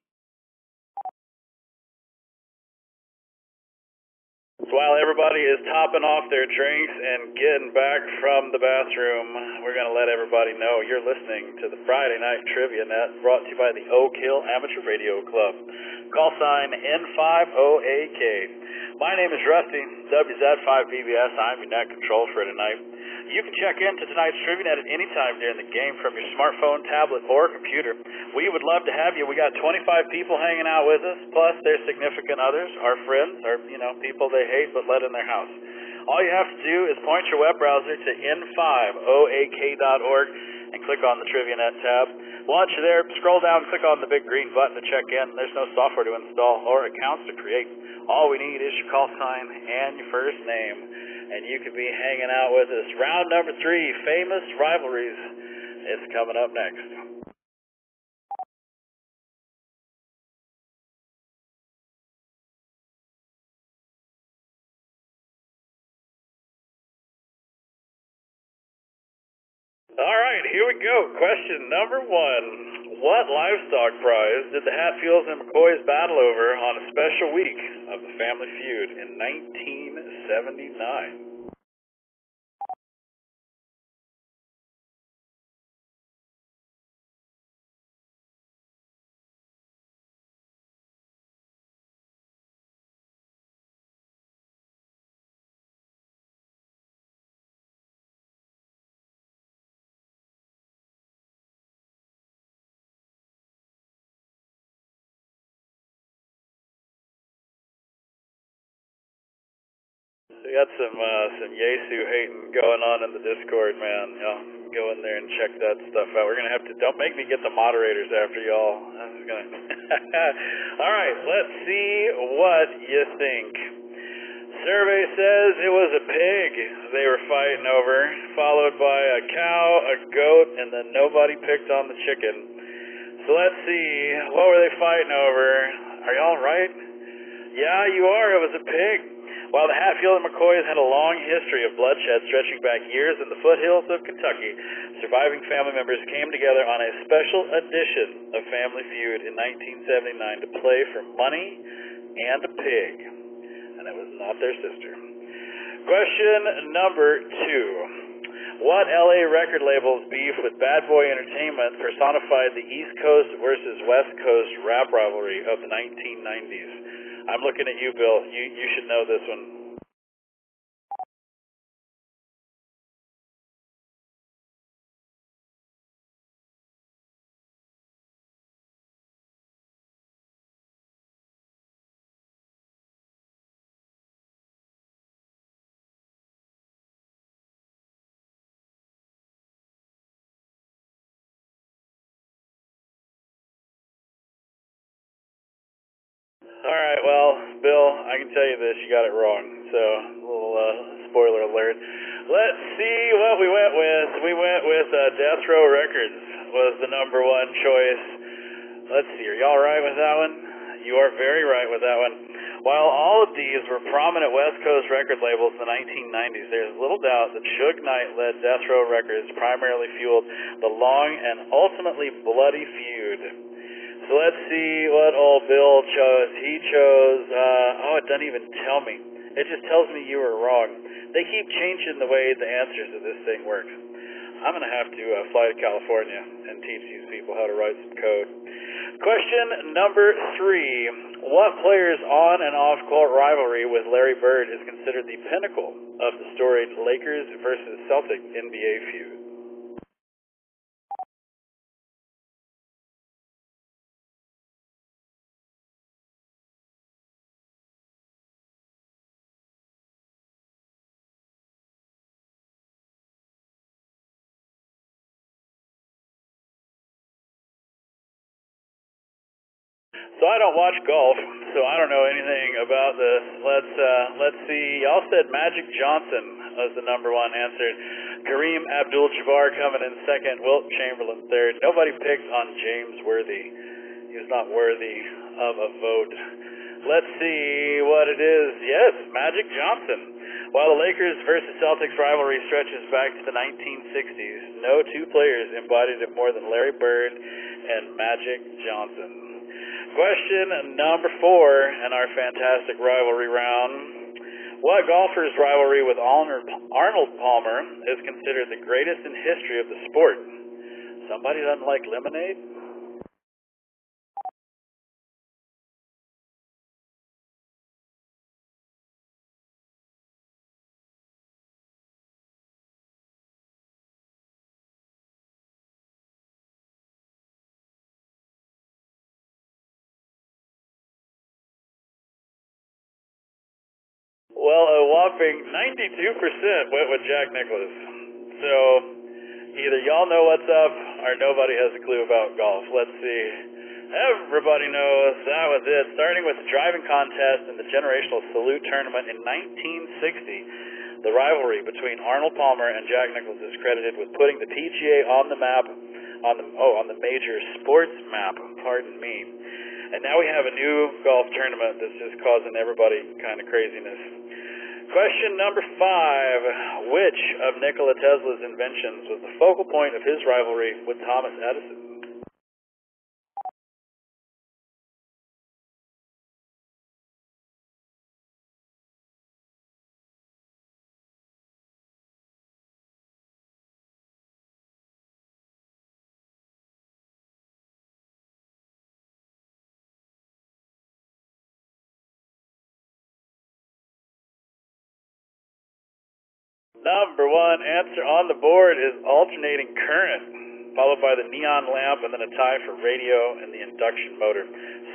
So while everybody is topping off their drinks and getting back from the bathroom, we're going to let everybody know you're listening to the Friday Night Trivia Net brought to you by the Oak Hill Amateur Radio Club. Call sign N5OAK. My name is Rusty, WZ5BBS. I'm your net control for tonight. You can check into tonight's Trivia Net at any time during the game from your smartphone, tablet, or computer. We would love to have you. We got 25 people hanging out with us, plus their significant others, our friends, or people they hate but let in their house. All you have to do is point your web browser to n5oak.org and click on the Trivia Net tab. Once you're there, scroll down, click on the big green button to check in. There's no software to install or accounts to create. All we need is your call sign and your first name, and you could be hanging out with us. Round number 3, famous rivalries, is coming up next. All right, here we go. Question number 1. What livestock prize did the Hatfields and McCoys battle over on a special week of the Family Feud in 1979? We got some Yesu hating going on in the Discord, man. Go in there and check that stuff out. We're gonna have to. Don't make me get the moderators after y'all. All right, let's see what you think. Survey says it was a pig they were fighting over, followed by a cow, a goat, and then nobody picked on the chicken. So let's see. What were they fighting over? Are y'all right? Yeah, you are. It was a pig. While the Hatfield and McCoys had a long history of bloodshed stretching back years in the foothills of Kentucky, surviving family members came together on a special edition of Family Feud in 1979 to play for money and a pig. And it was not their sister. Question number 2. What LA record label's beef with Bad Boy Entertainment personified the East Coast versus West Coast rap rivalry of the 1990s? I'm looking at you, Bill. You should know this one. All right, well, Bill, I can tell you this, you got it wrong. So, a little spoiler alert. Let's see what we went with. We went with Death Row Records was the number 1 choice. Let's see, are y'all right with that one? You are very right with that one. While all of these were prominent West Coast record labels in the 1990s, there's little doubt that Suge Knight-led Death Row Records primarily fueled the long and ultimately bloody feud. So let's see what old Bill chose. He chose, it doesn't even tell me. It just tells me you were wrong. They keep changing the way the answers to this thing work. I'm going to have to fly to California and teach these people how to write some code. Question number 3. What player's on and off court rivalry with Larry Bird is considered the pinnacle of the storied Lakers versus Celtic NBA feud? So I don't watch golf, so I don't know anything about this. Let's see. Y'all said Magic Johnson was the number one answered. Kareem Abdul-Jabbar coming in second. Wilt Chamberlain third. Nobody picked on James Worthy. He was not worthy of a vote. Let's see what it is. Yes, Magic Johnson. While the Lakers versus Celtics rivalry stretches back to the 1960s, no two players embodied it more than Larry Bird and Magic Johnson. Question number 4 in our fantastic rivalry round. What golfer's rivalry with Arnold Palmer is considered the greatest in history of the sport? Somebody doesn't like lemonade? Well, a whopping 92% went with Jack Nicklaus. So, either y'all know what's up, or nobody has a clue about golf. Let's see. Everybody knows that was it. Starting with the driving contest and the Generational Salute Tournament in 1960, the rivalry between Arnold Palmer and Jack Nicklaus is credited with putting the PGA on the map, on the major sports map, pardon me. And now we have a new golf tournament that's just causing everybody kind of craziness. Question number 5. Which of Nikola Tesla's inventions was the focal point of his rivalry with Thomas Edison? Number 1 answer on the board is alternating current, followed by the neon lamp, and then a tie for radio and the induction motor.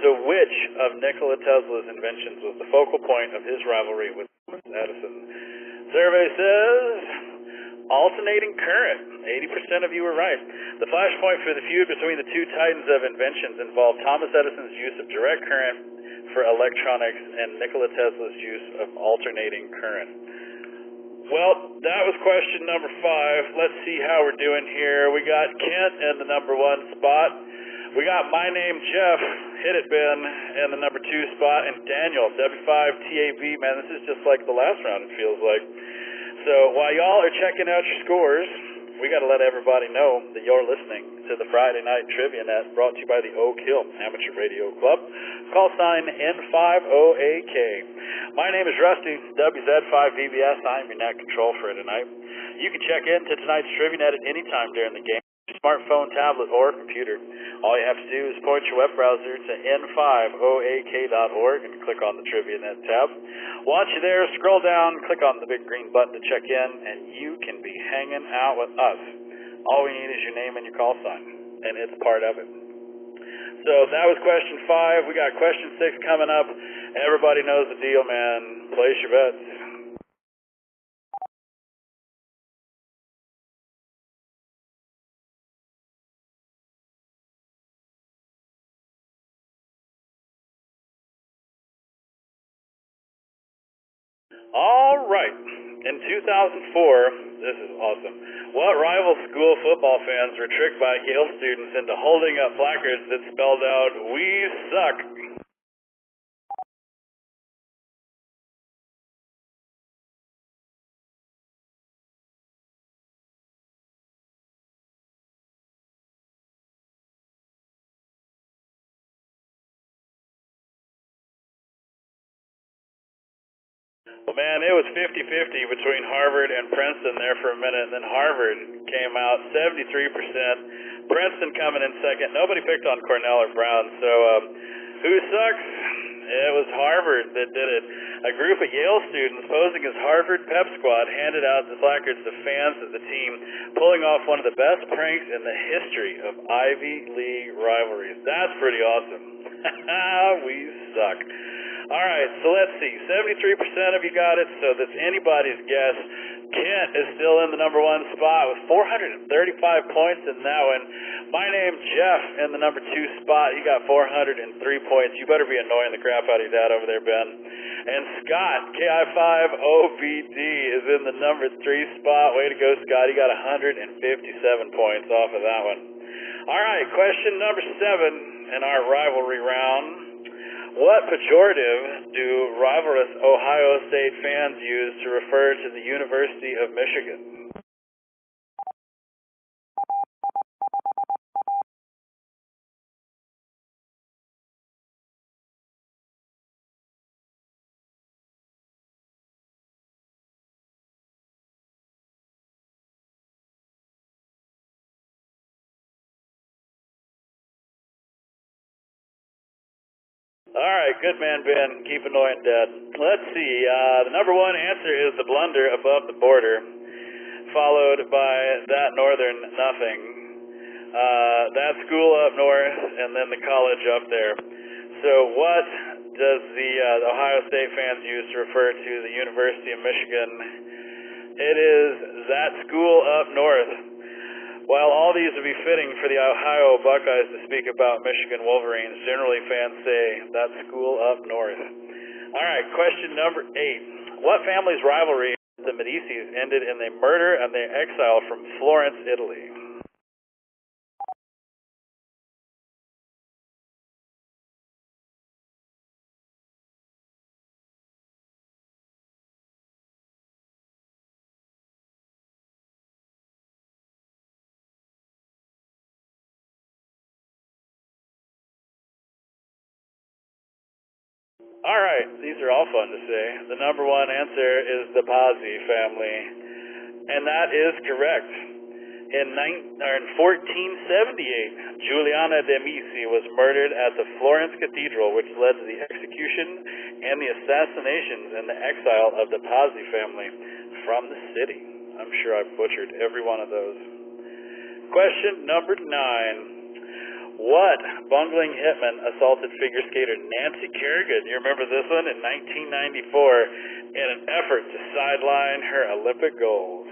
So which of Nikola Tesla's inventions was the focal point of his rivalry with Thomas Edison? Survey says alternating current. 80% of you were right. The flashpoint for the feud between the two titans of inventions involved Thomas Edison's use of direct current for electronics and Nikola Tesla's use of alternating current. Well, that was question number 5. Let's see how we're doing here. We got Kent in the number 1 spot. We got My Name Jeff, Hit It Ben, in the number 2 spot, and Daniel, W5TAB. Man, this is just like the last round, it feels like. So while y'all are checking out your scores, we got to let everybody know that you're listening to the Friday Night Trivia Net, brought to you by the Oak Hill Amateur Radio Club. Call sign N5OAK. My name is Rusty, WZ5VBS. I'm your net control for tonight. You can check in to tonight's Trivia Net at any time during the game, smartphone, tablet, or computer. All you have to do is point your web browser to n5oak.org and click on the Trivia Net tab. Once you're there, scroll down, click on the big green button to check in, and you can be hanging out with us. All we need is your name and your call sign, and it's part of it. So that was question 5. We got question 6 coming up. Everybody knows the deal, man. Place your bets. All right. In 2004, this is awesome. What rival school football fans were tricked by Yale students into holding up placards that spelled out, "We suck"? Well, man, it was 50-50 between Harvard and Princeton there for a minute, and then Harvard came out 73%. Princeton coming in second. Nobody picked on Cornell or Brown, so who sucks? It was Harvard that did it. A group of Yale students posing as Harvard pep squad handed out the placards to fans of the team, pulling off one of the best pranks in the history of Ivy League rivalries. That's pretty awesome. We suck. All right, so let's see. 73% of you got it, so that's anybody's guess. Kent is still in the number 1 spot with 435 points in that one. My name's Jeff in the number 2 spot. He got 403 points. You better be annoying the crap out of your dad over there, Ben. And Scott, KI5OBD, is in the number 3 spot. Way to go, Scott. He got 157 points off of that one. All right, question number 7 in our rivalry round. What pejorative do rivalrous Ohio State fans use to refer to the University of Michigan? All right, good man, Ben. Keep annoying Dad. Let's see. The number 1 answer is the blunder above the border, followed by that northern nothing, that school up north, and then the college up there. So what does the Ohio State fans use to refer to the University of Michigan? It is that school up north. While all these would be fitting for the Ohio Buckeyes to speak about Michigan Wolverines, generally fans say that school up north. All right, question number 8. What family's rivalry with the Medicis ended in their murder and their exile from Florence, Italy? All right, these are all fun to say. The number 1 answer is the Pazzi family, and that is correct. In 1478, Giuliana de' Medici was murdered at the Florence Cathedral, which led to the execution and the assassinations and the exile of the Pazzi family from the city. I'm sure I butchered every one of those. Question number 9. What bungling hitman assaulted figure skater Nancy Kerrigan, you remember this one, in 1994 in an effort to sideline her Olympic goals?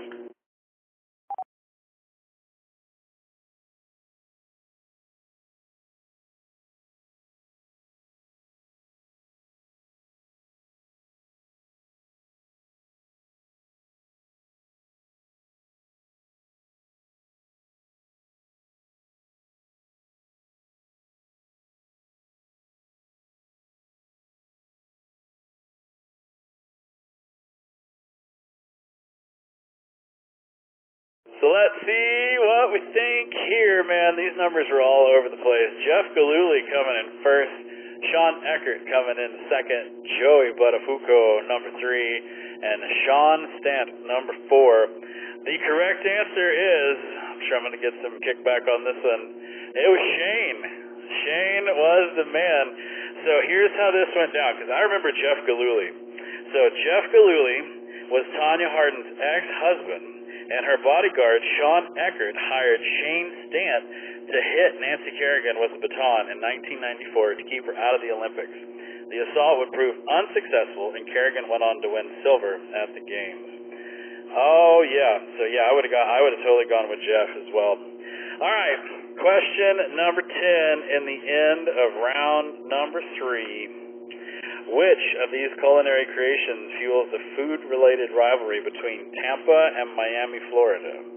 So let's see what we think here, man. These numbers are all over the place. Jeff Galluli coming in first, Sean Eckert coming in second, Joey Buttafuoco number 3, and Sean Stant number 4. The correct answer is, I'm sure I'm going to get some kickback on this one, it was Shane. Shane was the man. So here's how this went down, because I remember Jeff Galluli. So Jeff Galluli was Tanya Hardin's ex-husband, and her bodyguard, Sean Eckert, hired Shane Stant to hit Nancy Kerrigan with a baton in 1994 to keep her out of the Olympics. The assault would prove unsuccessful, and Kerrigan went on to win silver at the games. Oh, yeah. So, yeah, I would have totally gone with Jeff as well. All right, question number 10 in the end of round number 3. Which of these culinary creations fuels the food-related rivalry between Tampa and Miami, Florida?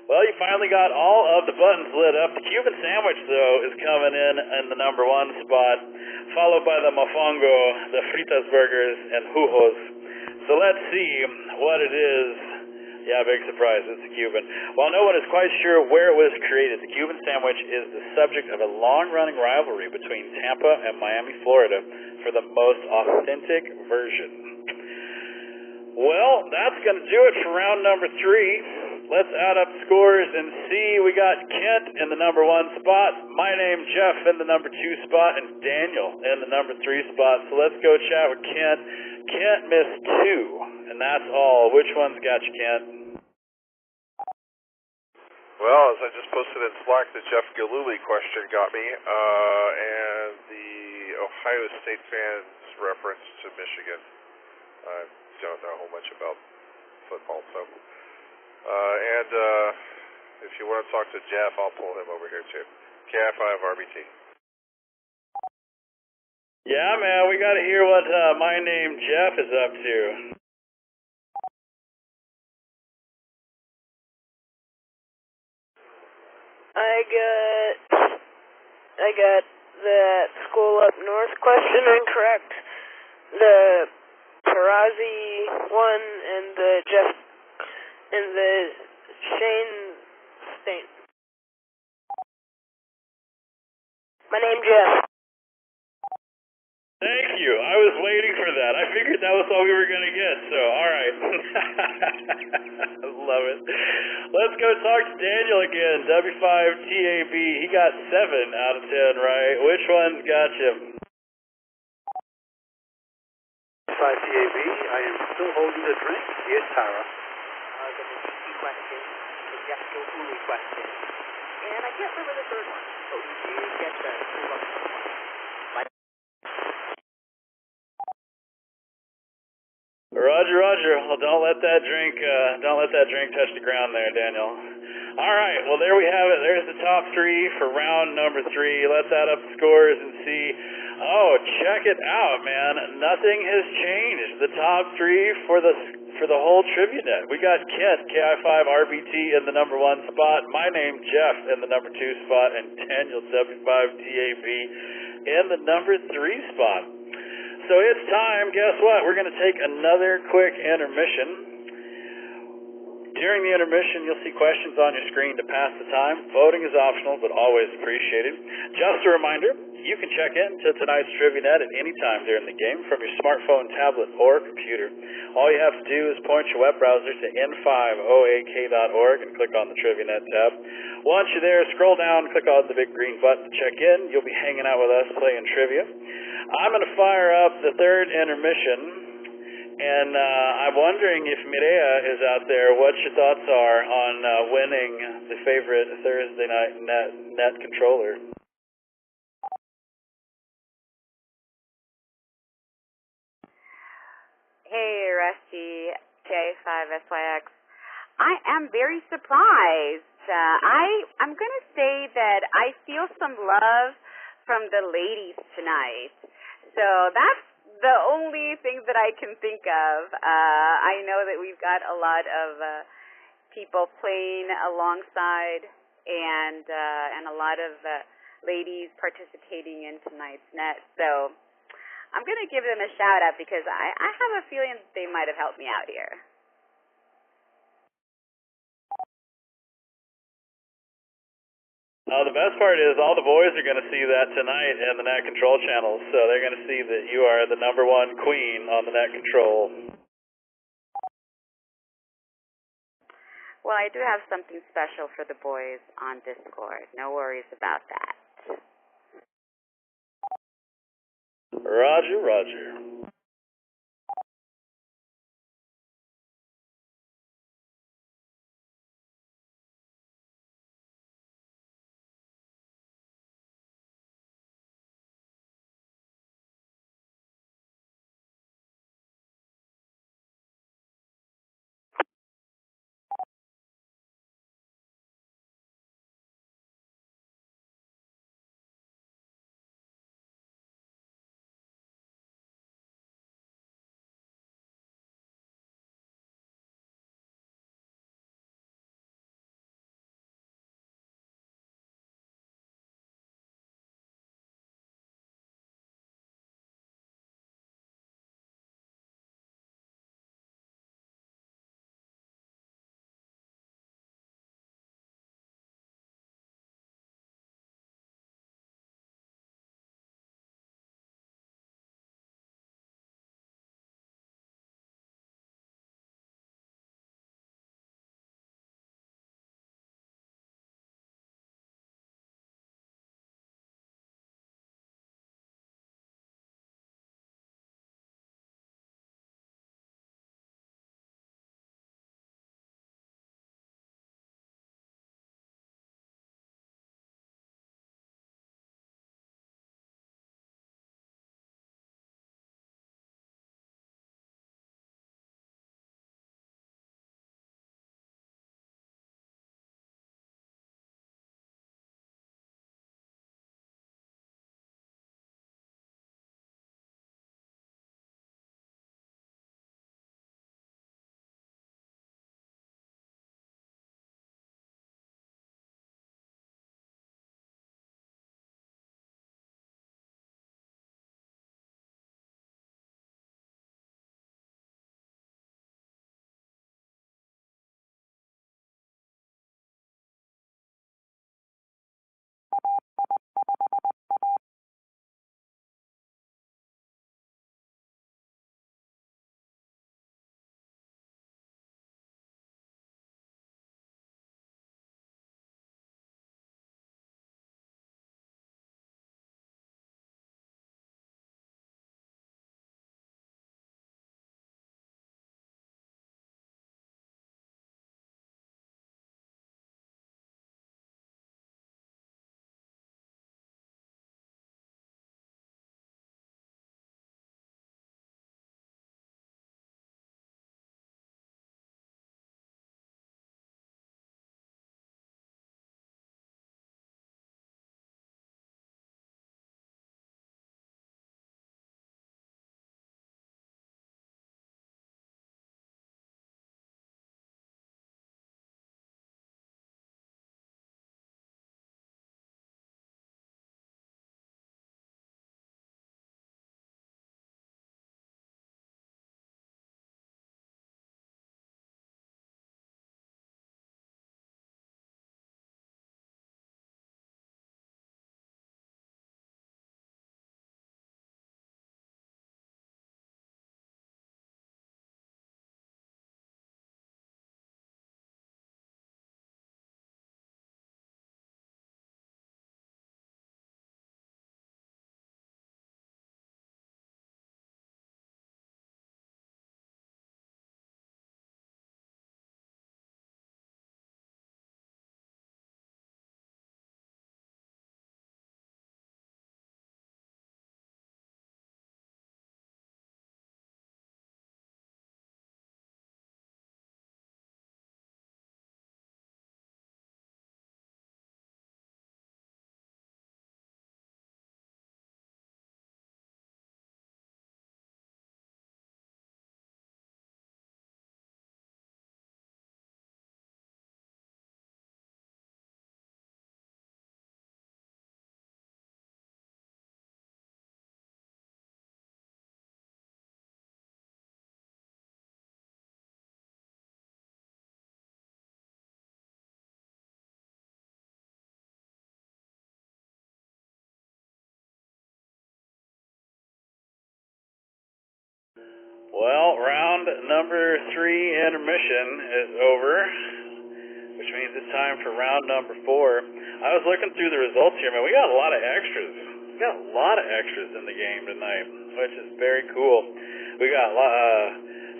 Well, you finally got all of the buttons lit up. The Cuban sandwich, though, is coming in the number 1 spot, followed by the mofongo, the fritas burgers, and jujos. So let's see what it is. Yeah, big surprise, it's the Cuban. While no one is quite sure where it was created, the Cuban sandwich is the subject of a long-running rivalry between Tampa and Miami, Florida, for the most authentic version. Well, that's going to do it for round number 3. Let's add up scores and see. We got Kent in the number 1 spot, my name Jeff in the number 2 spot, and Daniel in the number 3 spot. So let's go chat with Kent. Kent missed 2, and that's all. Which one's got you, Kent? Well, as I just posted in Slack, the Jeff Gillooly question got me, and the Ohio State fans reference to Michigan. I don't know much about football, so. And if you want to talk to Jeff, I'll pull him over here too. KI5 RBT. Yeah, man, we got to hear what my name Jeff is up to. I got the school up north question incorrect. The Tarazi one and the Jeff and the Shane Stain. My name Jeff. Thank you. I was waiting for that. I figured that was all we were going to get, so alright. I love it. Let's go talk to Daniel again. W5TAB. He got 7 out of 10 right. Which one's got you? W5TAB. I am still holding the drink. Yes, Tara. The Michigan question, the Jeff Gillooly question, and I can't remember the third one, but we did get the school up north one. Roger. Well, don't let that drink touch the ground there, Daniel. All right. Well, there we have it. There's the top 3 for round number 3. Let's add up the scores and see. Oh, check it out, man. Nothing has changed. The top 3 for the whole TriviaNet. We got Kent, KI5 RBT in the number 1 spot. My name Jeff in the number 2 spot, and Daniel W5TAB in the number 3 spot. So it's time, guess what? We're going to take another quick intermission. During the intermission, you'll see questions on your screen to pass the time. Voting is optional, but always appreciated. Just a reminder, you can check in to tonight's TriviaNet at any time during the game from your smartphone, tablet, or computer. All you have to do is point your web browser to n5oak.org and click on the TriviaNet tab. Once you're there, scroll down, click on the big green button to check in. You'll be hanging out with us playing trivia. I'm going to fire up the third intermission, and I'm wondering if Mireya is out there, what your thoughts are on winning the favorite Thursday night net controller. Hey, Rusty, J5SYX. I am very surprised. I'm going to say that I feel some love from the ladies tonight. So that's the only thing that I can think of. I know that we've got a lot of people playing alongside and a lot of ladies participating in tonight's net. So I'm going to give them a shout out because I have a feeling that they might have helped me out here. The best part is all the boys are going to see that tonight in the net control channels, so they're going to see that you are the number 1 queen on the net control. Well, I do have something special for the boys on Discord. No worries about that. Roger. Well, round number 3 intermission is over, which means it's time for round number 4. I was looking through the results here, man. We got a lot of extras. We got a lot of extras in the game tonight, which is very cool. We got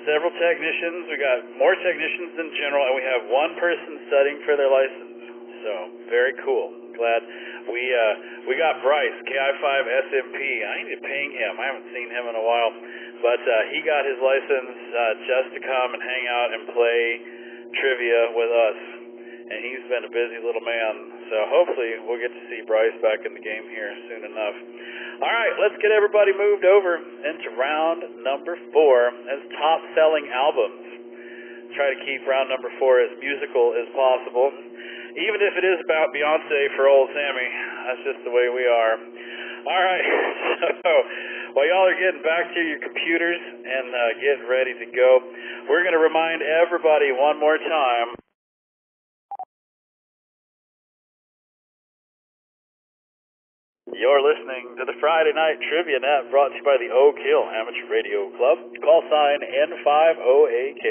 several technicians. We got more technicians in general, and we have one person studying for their license. So, very cool. Glad we got Bryce, KI5 SMP. I need to ping him. I haven't seen him in a while. But he got his license just to come and hang out and play trivia with us. And he's been a busy little man. So hopefully we'll get to see Bryce back in the game here soon enough. All right, let's get everybody moved over into round number 4 as top selling albums. Try to keep round number 4 as musical as possible. Even if it is about Beyonce for old Sammy, that's just the way we are. All right, so while y'all are getting back to your computers and getting ready to go, we're going to remind everybody one more time. You're listening to the Friday Night Trivia Net brought to you by the Oak Hill Amateur Radio Club, call sign N5OAK.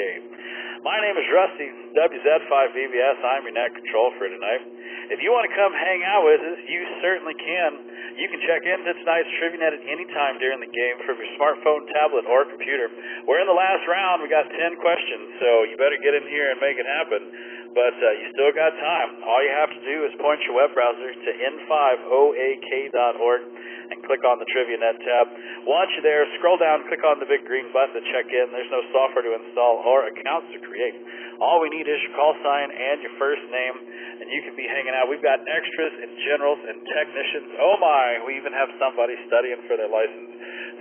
My name is Rusty, WZ5VBS. I'm your net control for tonight. If you want to come hang out with us, you certainly can. You can check into tonight's Trivia Net at any time during the game from your smartphone, tablet, or computer. We're in the last round. We got 10 questions, so you better get in here and make it happen. But you still got time. All you have to do is point your web browser to n5oak.org and click on the Trivia Net tab. Once you're there, scroll down, click on the big green button to check in. There's no software to install or accounts to create. All we need is your call sign and your first name, and you can be hanging out. We've got extras and generals and technicians. Oh my, we even have somebody studying for their license.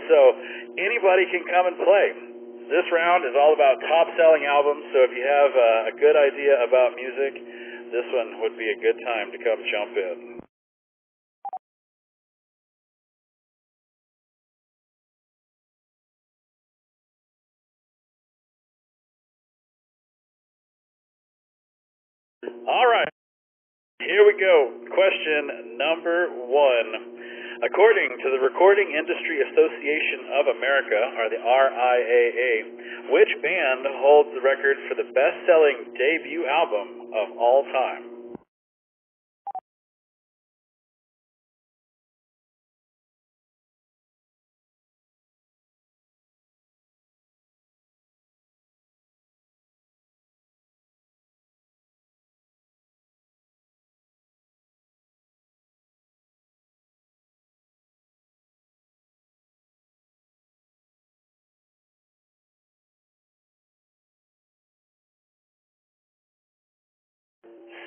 So anybody can come and play. This round is all about top-selling albums, so if you have a good idea about music, this one would be a good time to come jump in. All right, here we go. Question number 1. According to the Recording Industry Association of America, or the RIAA, which band holds the record for the best-selling debut album of all time?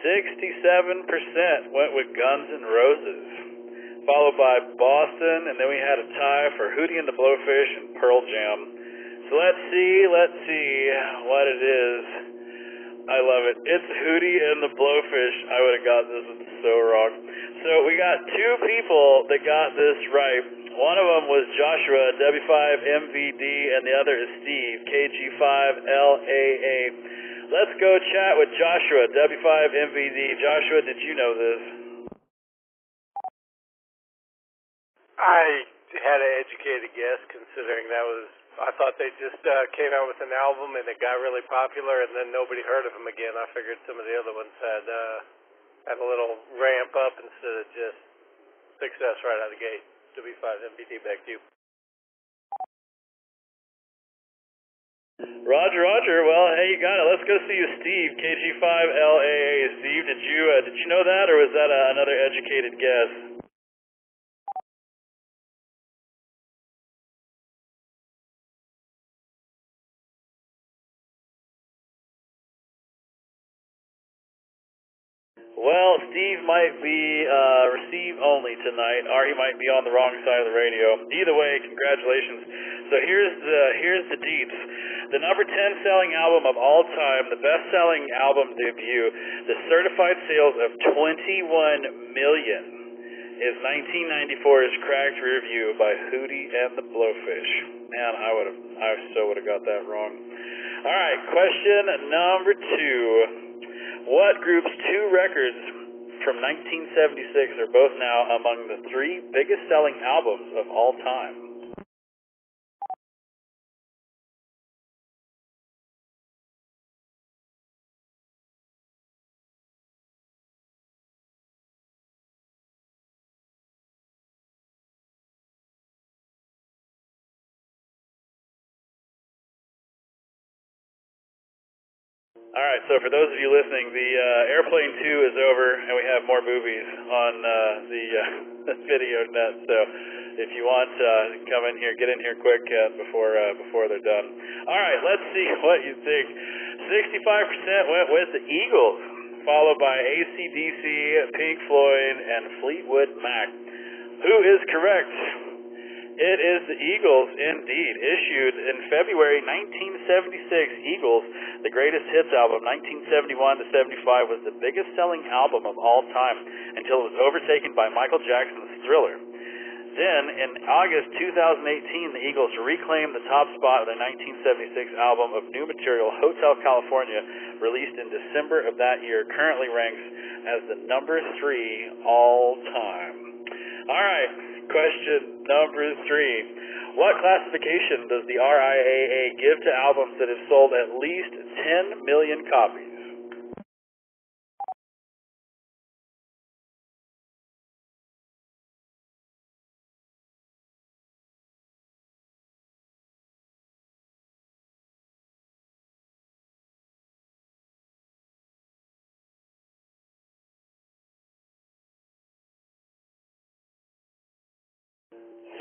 %67 went with Guns N' Roses, followed by Boston, and then we had a tie for Hootie and the Blowfish and Pearl Jam. So let's see what it is. I love it. It's Hootie and the Blowfish. I would have got this one so wrong. So we got 2 people that got this right. One of them was Joshua, W5MVD, and the other is Steve, KG5LAA. Let's go chat with Joshua, W5MVD. Joshua, did you know this? I had an educated guess, considering I thought they just came out with an album and it got really popular and then nobody heard of them again. I figured some of the other ones had a little ramp up instead of just success right out of the gate. W5MVD, back to you. Roger. Well, hey, you got it. Let's go see you, Steve, KG5LAA. Steve, did you know that, or was that another educated guess? Well, Steve might be receive only tonight, or he might be on the wrong side of the radio. Either way, congratulations. So here's the deets. The number 10 selling album of all time, the best-selling album debut, the certified sales of 21 million, is 1994's Cracked Rear View by Hootie and the Blowfish. Man, I so would have got that wrong. All right, question number 2. What group's 2 records from 1976 are both now among the 3 biggest selling albums of all time? All right, so for those of you listening, the Airplane 2 is over, and we have more movies on the video net. So if you want, come in here, get in here quick before they're done. All right, let's see what you think. 65% went with the Eagles, followed by AC/DC, Pink Floyd, and Fleetwood Mac. Who is correct? It is the Eagles, indeed. Issued in February 1976, Eagles, the greatest hits album, 1971 to 75, was the biggest selling album of all time until it was overtaken by Michael Jackson's Thriller. Then, in August 2018, the Eagles reclaimed the top spot of their 1976 album of new material, Hotel California, released in December of that year, currently ranks as the number 3 all-time. All right, question number 3. What classification does the RIAA give to albums that have sold at least 10 million copies?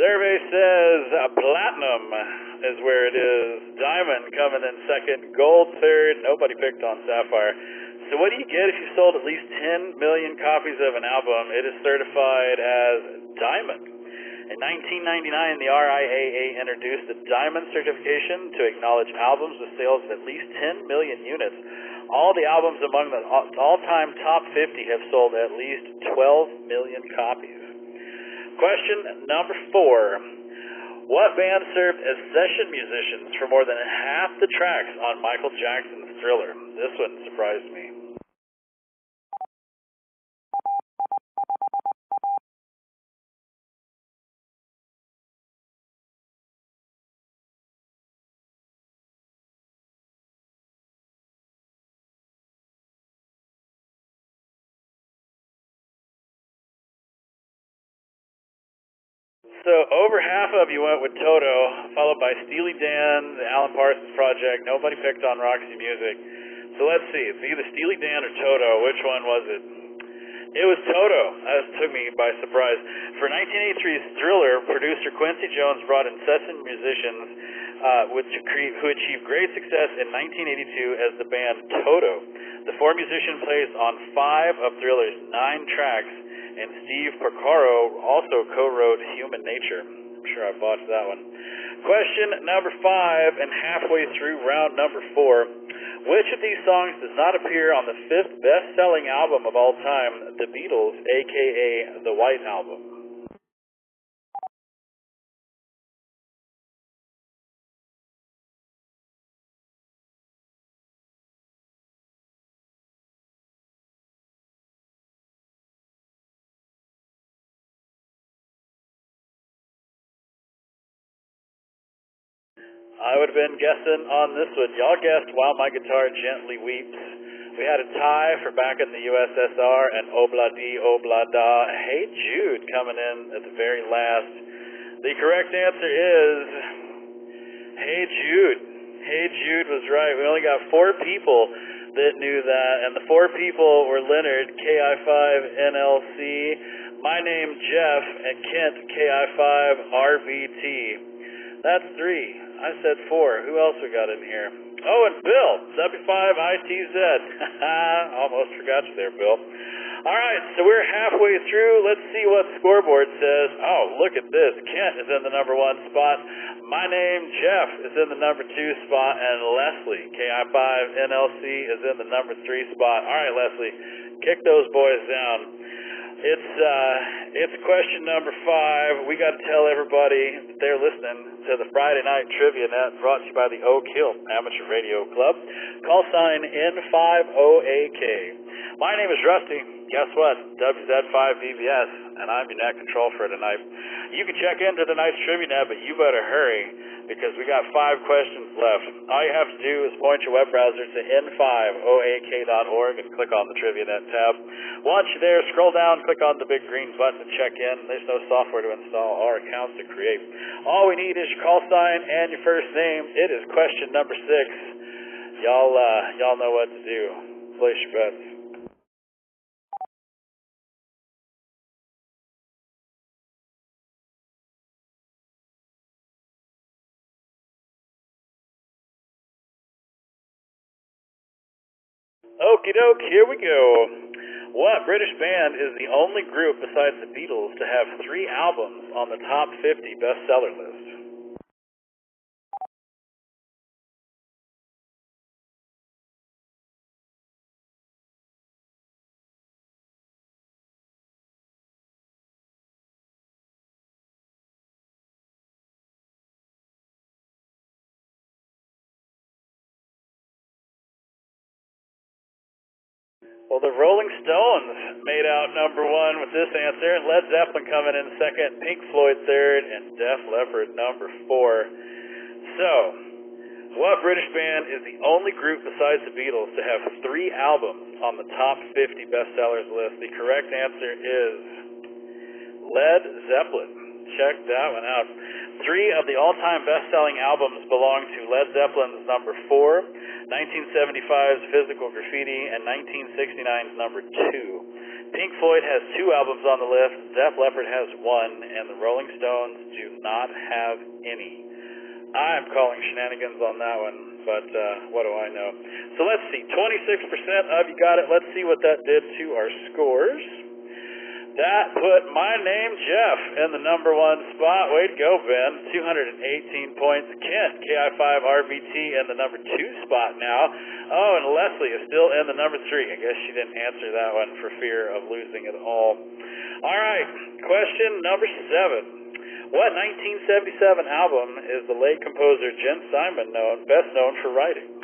Survey says platinum is where it is. Diamond coming in second. Gold third. Nobody picked on sapphire. So what do you get if you sold at least 10 million copies of an album? It is certified as diamond. In 1999, the RIAA introduced the diamond certification to acknowledge albums with sales of at least 10 million units. All the albums among the all-time top 50 have sold at least 12 million copies. Question number 4. What band served as session musicians for more than half the tracks on Michael Jackson's Thriller? This one surprised me. So over half of you went with Toto, followed by Steely Dan, the Alan Parsons Project. Nobody picked on Roxy Music. So let's see. It's either Steely Dan or Toto. Which one was it? It was Toto. That took me by surprise. For 1983's Thriller, producer Quincy Jones brought in session musicians who achieved great success in 1982 as the band Toto. The 4 musicians played on 5 of Thriller's 9 tracks, and Steve Porcaro also co-wrote Human Nature. I'm sure I botched that one. Question number 5, and halfway through round number 4. Which of these songs does not appear on the 5th best-selling album of all time, The Beatles, a.k.a. The White Album? I would have been guessing on this one. Y'all guessed While My Guitar Gently Weeps. We had a tie for Back in the USSR and Obla-Dee, Obla-Da. Hey Jude coming in at the very last. The correct answer is Hey Jude. Hey Jude was right. We only got 4 people that knew that, and the 4 people were Leonard, KI5NLC, my name Jeff, and Kent, KI5RBT. That's 3. I said 4. Who else we got in here? Oh, and Bill, W5ITZ. Almost forgot you there, Bill. All right, so we're halfway through. Let's see what the scoreboard says. Oh, look at this. Kent is in the number 1 spot. My name, Jeff, is in the number 2 spot. And Leslie, KI5NLC, is in the number 3 spot. All right, Leslie, kick those boys down. It's question number 5. We got to tell everybody that they're listening to the Friday Night Trivia Net, brought to you by the Oak Hill Amateur Radio Club. Call sign N50AK. My name is Rusty. Guess what? WZ5VBS, and I'm your net control for tonight. You can check into tonight's Trivia Net, but you better hurry, because we got 5 questions left. All you have to do is point your web browser to n5oak.org and click on the Trivia Net tab. Once you're there, scroll down, click on the big green button to check in. There's no software to install or accounts to create. All we need is your call sign and your first name. It is question number 6. Y'all know what to do. Place your bets. Okie doke, here we go. What British band is the only group besides the Beatles to have 3 albums on the top 50 bestseller list? Well, the Rolling Stones made out number 1 with this answer. Led Zeppelin coming in second, Pink Floyd third, and Def Leppard number 4. So, what British band is the only group besides the Beatles to have 3 albums on the top 50 bestsellers list? The correct answer is Led Zeppelin. Check that one out. 3 of the all-time best-selling albums belong to Led Zeppelin's number 4, 1975's Physical Graffiti, and 1969's number 2. Pink Floyd has 2 albums on the list, Def Leppard has 1, and the Rolling Stones do not have any. I'm calling shenanigans on that one, but what do I know? So let's see, 26% of you got it. Let's see what that did to our scores. That put my name, Jeff, in the number 1 spot. Way to go, Ben. 218 points. Kent, KI5RBT, in the number 2 spot now. Oh, and Leslie is still in the number 3. I guess she didn't answer that one for fear of losing it all. All right, question number 7. What 1977 album is the late composer Jim Simon best known for writing?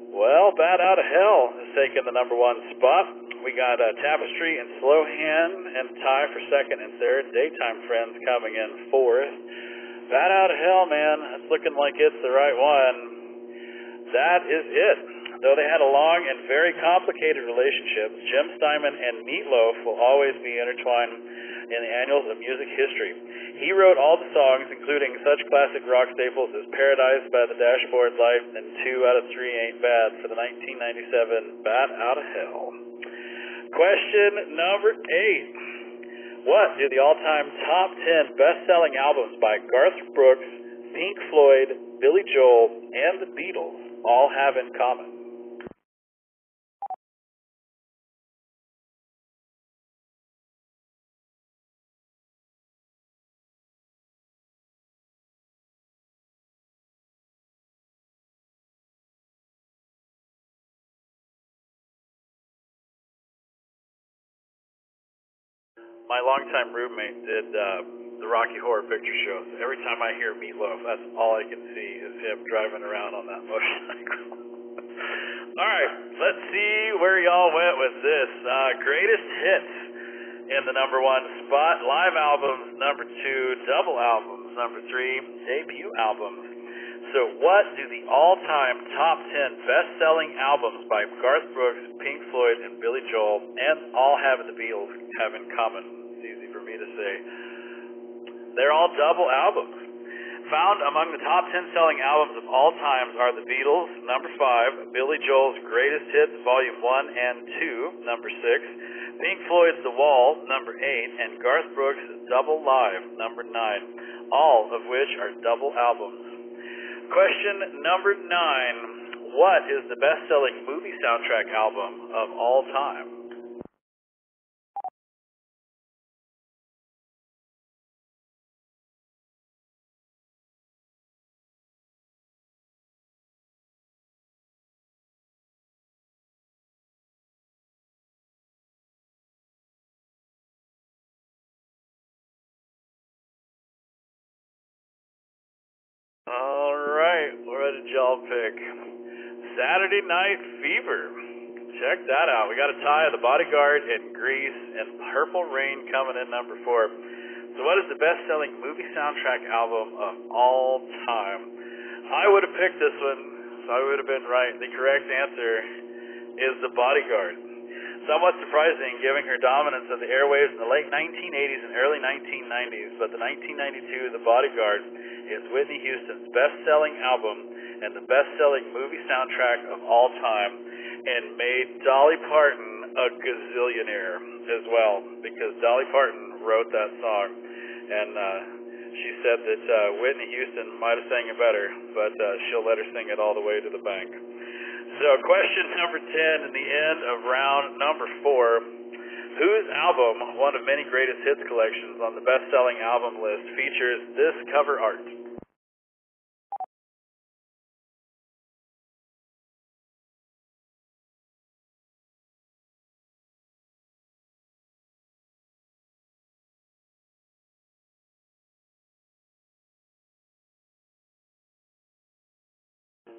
Well, Bat Out of Hell is taking the number 1 spot. We got Tapestry and Slow Hand and tie for second and third. Daytime Friends coming in 4th. Bat Out of Hell, man, it's looking like it's the right one. That is it. Though they had a long and very complicated relationship, Jim Steinman and Meatloaf will always be intertwined in the annals of music history. He wrote all the songs, including such classic rock staples as Paradise by the Dashboard Light and 2 out of 3 Ain't Bad for the 1997 Bat Out of Hell. Question number 8. What do the all-time top 10 best-selling albums by Garth Brooks, Pink Floyd, Billy Joel, and the Beatles all have in common? My longtime roommate did the Rocky Horror Picture Show. So every time I hear Meatloaf, that's all I can see is him driving around on that motorcycle. All right, let's see where y'all went with this. Greatest hits in the number 1 spot. Live albums, number 2. Double albums, number 3. Debut albums. So what do the all-time top 10 best-selling albums by Garth Brooks, Pink Floyd, and Billy Joel, and all have the Beatles, have in common? It's easy for me to say. They're all double albums. Found among the top 10 selling albums of all times are the Beatles, number 5, Billy Joel's Greatest Hits, Volume 1 and 2, number 6, Pink Floyd's The Wall, number 8, and Garth Brooks' Double Live, number 9, all of which are double albums. Question number 9. What is the best-selling movie soundtrack album of all time? All right, what did y'all pick? Saturday Night Fever. Check that out. We got a tie of The Bodyguard and Grease, and Purple Rain coming in number 4. So what is the best-selling movie soundtrack album of all time? I would have picked this one, so I would have been right. The correct answer is The Bodyguard. Somewhat surprising, given her dominance of the airwaves in the late 1980s and early 1990s, but the 1992 The Bodyguard is Whitney Houston's best-selling album and the best-selling movie soundtrack of all time, and made Dolly Parton a gazillionaire as well, because Dolly Parton wrote that song, and she said that Whitney Houston might have sang it better, but she'll let her sing it all the way to the bank. So question number 10 in the end of round number 4. Whose album, one of many greatest hits collections on the best-selling album list, features this cover art?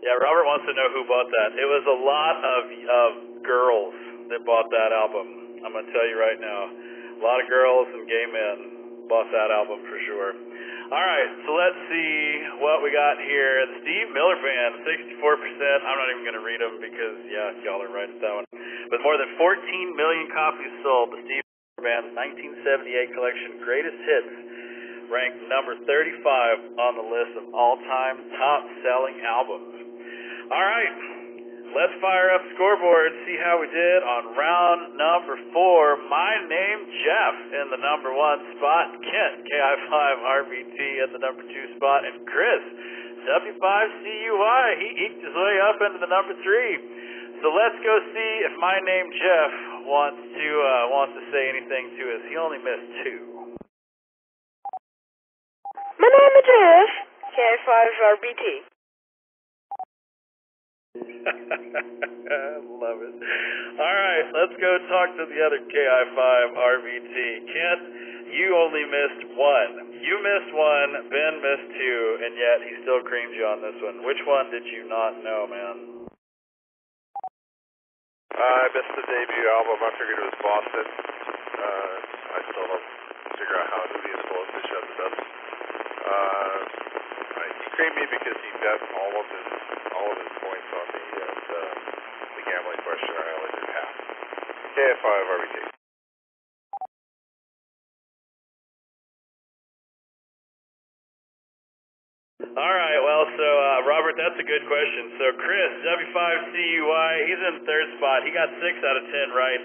Yeah, Robert wants to know who bought that. It was a lot of girls that bought that album. I'm going to tell you right now. A lot of girls and gay men bought that album for sure. All right, so let's see what we got here. The Steve Miller Band, 64%. I'm not even going to read them because, yeah, y'all are right at that one. With more than 14 million copies sold, the Steve Miller Band's 1978 collection, Greatest Hits, ranked number 35 on the list of all-time top-selling albums. All right, let's fire up scoreboard, see how we did on round number 4. My name, Jeff, in the number 1 spot. Kent, KI5RBT at the number 2 spot. And Chris, W5CUI, he eked his way up into the number 3. So let's go see if My Name, Jeff, wants to say anything to us. He only missed 2. My name is Jeff, KI5RBT. Love it. All right, let's go talk to the other KI5RBT. Kent, you only missed 1. You missed 1, Ben missed 2, and yet he still creamed you on this one. Which one did you not know, man? I missed the debut album. I figured it was Boston. I still don't figure out how to be as full as Fish Out the Dust. He creamed me because he bet all of his points on the gambling question. I only did half. KF5RBT. All right, well, so Robert, that's a good question. So Chris, W5CUI, he's in 3rd spot. He got 6 out of 10 right.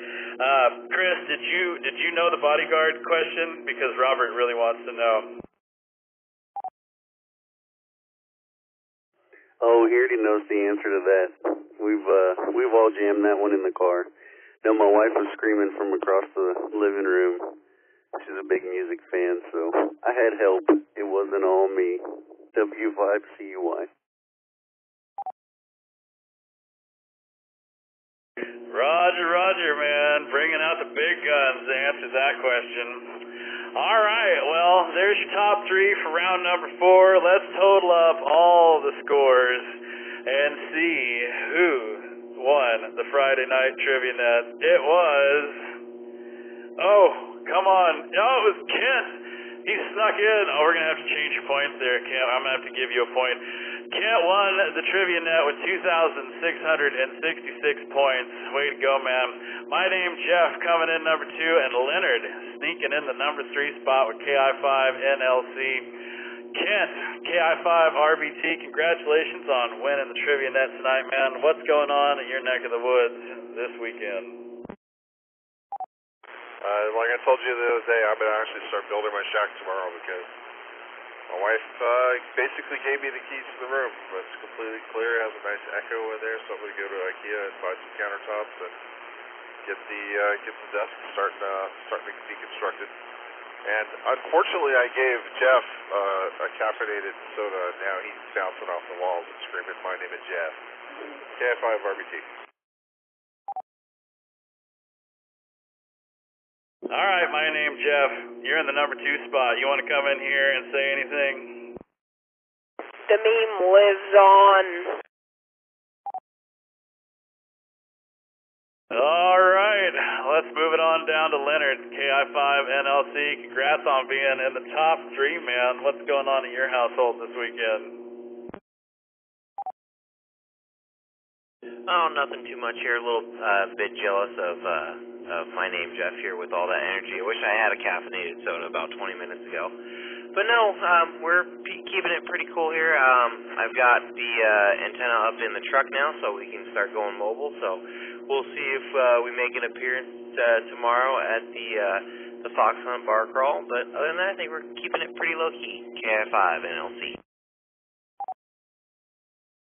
Chris, did you know the Bodyguard question? Because Robert really wants to know. Oh, he already knows the answer to that. We've all jammed that one in the car. No, my wife was screaming from across the living room. She's a big music fan, so I had help. It wasn't all me. W5CUI. Roger, man. Bringing out the big guns to answer that question. All right, well, there's your top 3 for round number 4. Let's total up all the scores and see who won the Friday night trivia net. It was... Oh, come on. No, it was Kent. He snuck in. Oh, we're going to have to change your points there, Kent. I'm going to have to give you a point. Kent won the trivia net with 2,666 points. Way to go, man. My name, Jeff, coming in number 2, and Leonard sneaking in the number 3 spot with KI5NLC. Kent, KI5RBT, congratulations on winning the trivia net tonight, man. What's going on in your neck of the woods this weekend? Like I told you the other day, I'm going to actually start building my shack tomorrow because my wife basically gave me the keys to the room. It's completely clear, it has a nice echo in there, so I'm going to go to IKEA and buy some countertops and get the desk starting to be constructed. And unfortunately, I gave Jeff a caffeinated soda, and now he's bouncing off the walls and screaming, "My name is Jeff." KF5RBT. All right, my name, Jeff. You're in the number 2 spot. You want to come in here and say anything? The meme lives on. All right, let's move it on down to Leonard, KI5NLC. congrats on being in the top 3, man. What's going on in your household this weekend? Oh, nothing too much here. A little bit jealous of my name, Jeff, here with all that energy. I wish I had a caffeinated soda about 20 minutes ago. But no, we're keeping it pretty cool here. I've got the antenna up in the truck now, so we can start going mobile. So we'll see if we make an appearance tomorrow at the Fox Hunt Bar Crawl. But other than that, I think we're keeping it pretty low key. KI5 and LC.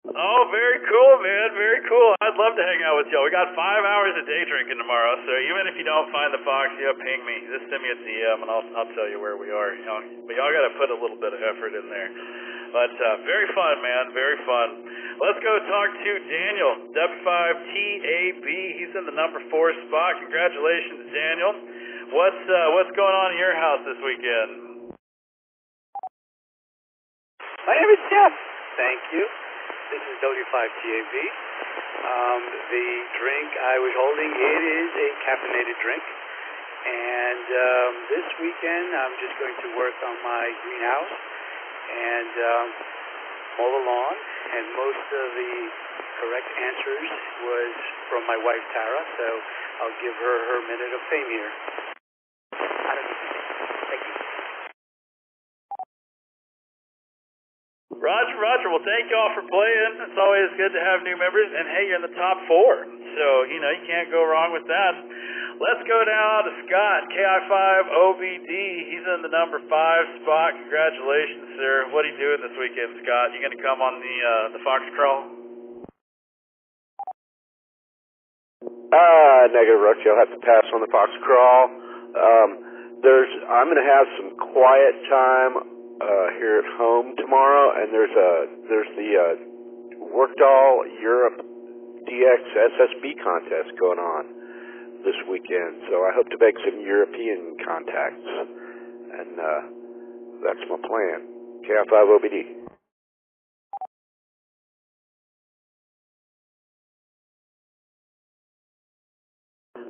Oh, very cool, man. Very cool. I'd love to hang out with y'all. We got 5 hours of day drinking tomorrow, so even if you don't find the Fox, ping me. Just send me a DM, and I'll tell you where we are. But y'all got to put a little bit of effort in there. But very fun, man. Very fun. Let's go talk to Daniel, W5TAB. He's in the number 4 spot. Congratulations, Daniel. What's going on in your house this weekend? My name is Jeff. Thank you. This is W5TAB. The drink I was holding, it is a caffeinated drink. And this weekend, I'm just going to work on my greenhouse and mow the lawn. And most of the correct answers was from my wife, Tara. So I'll give her her minute of fame here. Thank you. Roger. Well, thank you all for playing. It's always good to have new members. And hey, you're in the top 4. So, you can't go wrong with that. Let's go down to Scott, KI5OBD. He's in the number 5 spot. Congratulations, sir. What are you doing this weekend, Scott? You going to come on the Fox Crawl? Negative, Roach. You'll have to pass on the Fox Crawl. I'm going to have some quiet time here at home tomorrow, and there's the Workdoll Europe DX SSB contest going on this weekend, so I hope to make some European contacts, and that's my plan. KI5OBD.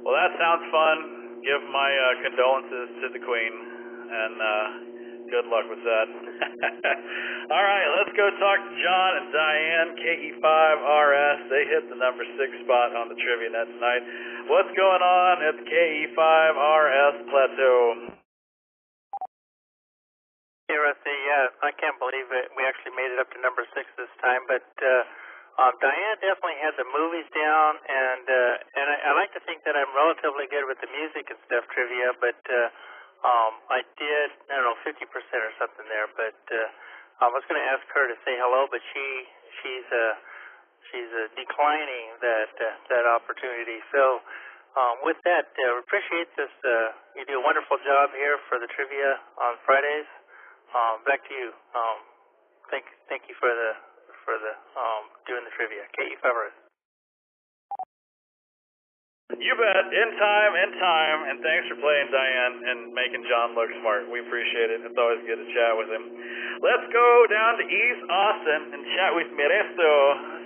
Well, that sounds fun. Give my condolences to the Queen, and good luck with that. All right, let's go talk to John and Diane, KE5RS. They hit the number 6 spot on the trivia net tonight. What's going on at the KE5RS Plateau? Hey, Rusty, I can't believe it. We actually made it up to number 6 this time, but Diane definitely had the movies down, and I like to think that I'm relatively good with the music and stuff trivia, but I did, 50% or something there, but I was going to ask her to say hello, but she's declining that opportunity. So with that, appreciate this. You do a wonderful job here for the trivia on Fridays. Back to you. Thank you for the doing the trivia. KE5RS. You bet. In time, and thanks for playing, Diane, and making John look smart. We appreciate it. It's always good to chat with him. Let's go down to East Austin and chat with Miresto.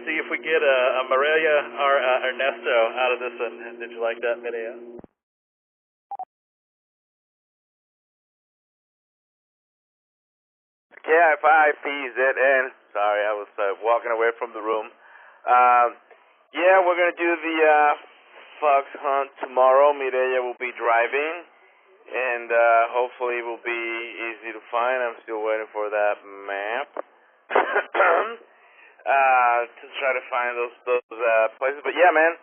See if we get a Mireya or Ernesto out of this one. Did you like that, Mireya? KI5PZN. Sorry, I was walking away from the room. We're going to do the Fox Hunt tomorrow. Mireya will be driving, and hopefully it will be easy to find. I'm still waiting for that map to try to find those places. But yeah, man,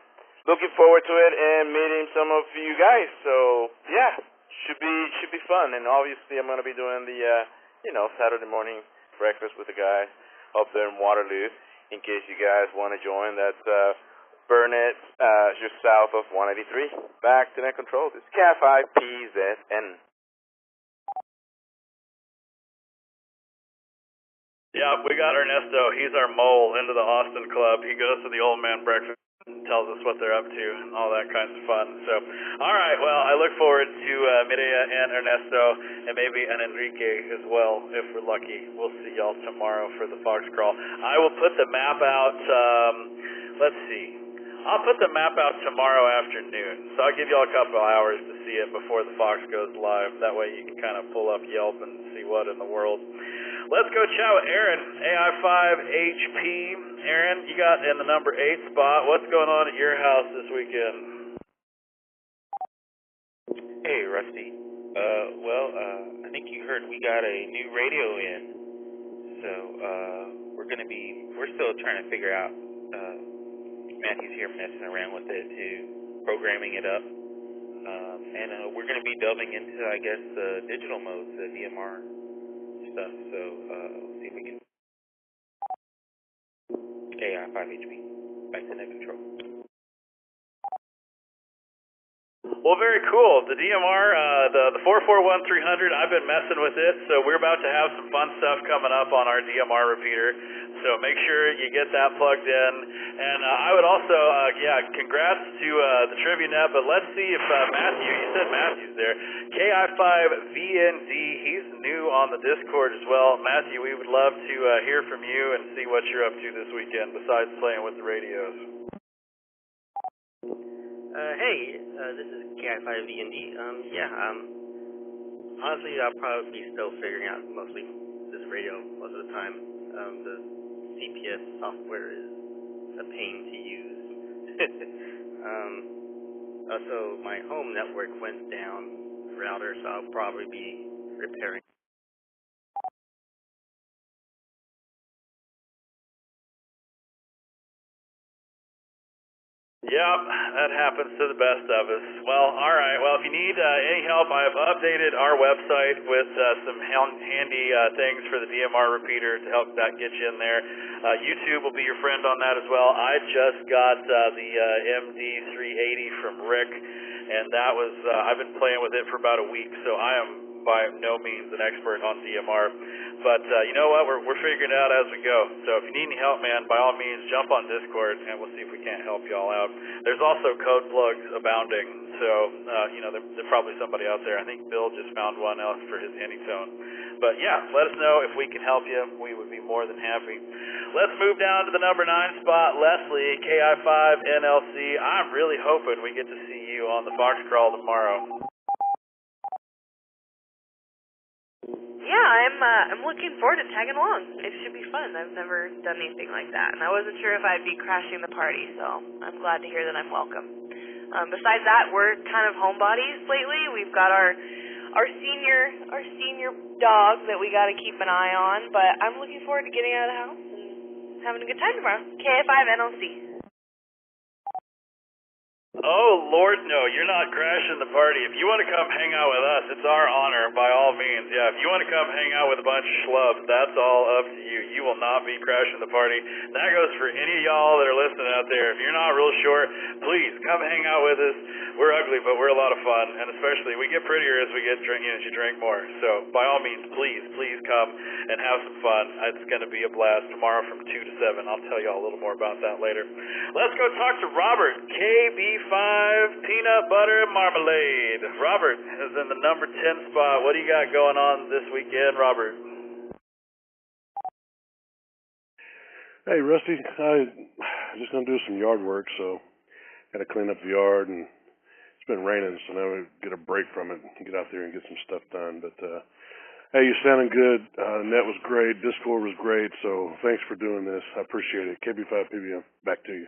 looking forward to it and meeting some of you guys. So yeah, should be fun. And obviously, I'm going to be doing the Saturday morning breakfast with the guys up there in Waterloo. In case you guys want to join, that's Burnett, just south of 183. Back to net control. It's KI5PZN. Yeah, we got Ernesto. He's our mole into the Austin Club. He goes to the old man breakfast and tells us what they're up to and all that kinds of fun. So, all right, well, I look forward to Mireya and Ernesto and maybe an Enrique as well if we're lucky. We'll see y'all tomorrow for the Fox Crawl. I will put the map out, let's see. I'll put the map out tomorrow afternoon, so I'll give y'all a couple of hours to see it before the Fox goes live. That way you can kind of pull up Yelp and see what in the world. Let's go chat with Aaron, AI5HP. Aaron, you got in the number 8 spot. What's going on at your house this weekend? Hey, Rusty. I think you heard we got a new radio in. So, we're still trying to figure out, Matthew's here messing around with it too, programming it up. And we're going to be delving into, I guess, the digital modes, the DMR stuff. So, see if we can. AI5HP, back to net control. Well, very cool. The DMR, the 441-300, I've been messing with it, so we're about to have some fun stuff coming up on our DMR repeater. So make sure you get that plugged in. And I would also, congrats to the TriviaNet, but let's see if Matthew, you said Matthew's there. KI5VND, he's new on the Discord as well. Matthew, we would love to hear from you and see what you're up to this weekend besides playing with the radios. This is KI5VND. Honestly, I'll probably be still figuring out mostly this radio most of the time. The CPS software is a pain to use. Also, my home network went down router, so I'll probably be repairing. Yep, that happens to the best of us. Well, all right. Well, if you need any help, I have updated our website with some handy things for the DMR repeater to help that get you in there. YouTube will be your friend on that as well. I just got the MD380 from Rick, and that was I've been playing with it for about a week, so I am by no means an expert on DMR. But you know what? We're figuring it out as we go. So if you need any help, man, by all means, jump on Discord, and we'll see if we can't help y'all out. There's also code plugs abounding, so there's probably somebody out there. I think Bill just found one else for his Anytone. But yeah, let us know if we can help you. We would be more than happy. Let's move down to the number 9 spot, Leslie, KI5NLC. I'm really hoping we get to see you on the Fox Crawl tomorrow. Yeah, I'm looking forward to tagging along. It should be fun. I've never done anything like that, and I wasn't sure if I'd be crashing the party, so I'm glad to hear that I'm welcome. Besides that, we're kind of homebodies lately. We've got our senior dog that we got to keep an eye on, but I'm looking forward to getting out of the house and having a good time tomorrow. KI5NLC. Oh, Lord, no, you're not crashing the party. If you want to come hang out with us, it's our honor, by all means. Yeah, if you want to come hang out with a bunch of schlubs, that's all up to you. You will not be crashing the party. That goes for any of y'all that are listening out there. If you're not real sure, please come hang out with us. We're ugly, but we're a lot of fun, and especially we get prettier as we get drinking as you drink more. So, by all means, please come and have some fun. It's going to be a blast tomorrow from 2 to 7. I'll tell y'all a little more about that later. Let's go talk to Robert, KB5 Peanut Butter Marmalade. Robert is in the number 10 spot. What do you got going on this weekend, Robert? Hey, Rusty. I'm just going to do some yard work, so got to clean up the yard, and it's been raining, so now we get a break from it and get out there and get some stuff done. But, hey, you're sounding good. Net was great. Discord was great, so thanks for doing this. I appreciate it. KB5PBM, back to you.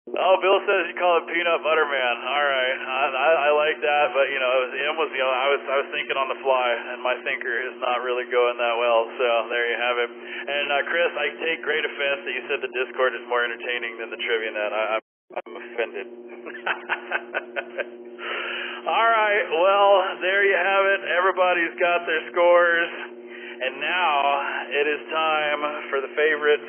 Oh, Bill says you call it Peanut Butter Man. All right, I like that, but M was I was thinking on the fly, and my thinker is not really going that well. So there you have it. And Chris, I take great offense that you said the Discord is more entertaining than the TriviaNet. I'm offended. All right, well there you have it. Everybody's got their scores. And now it is time for the favorite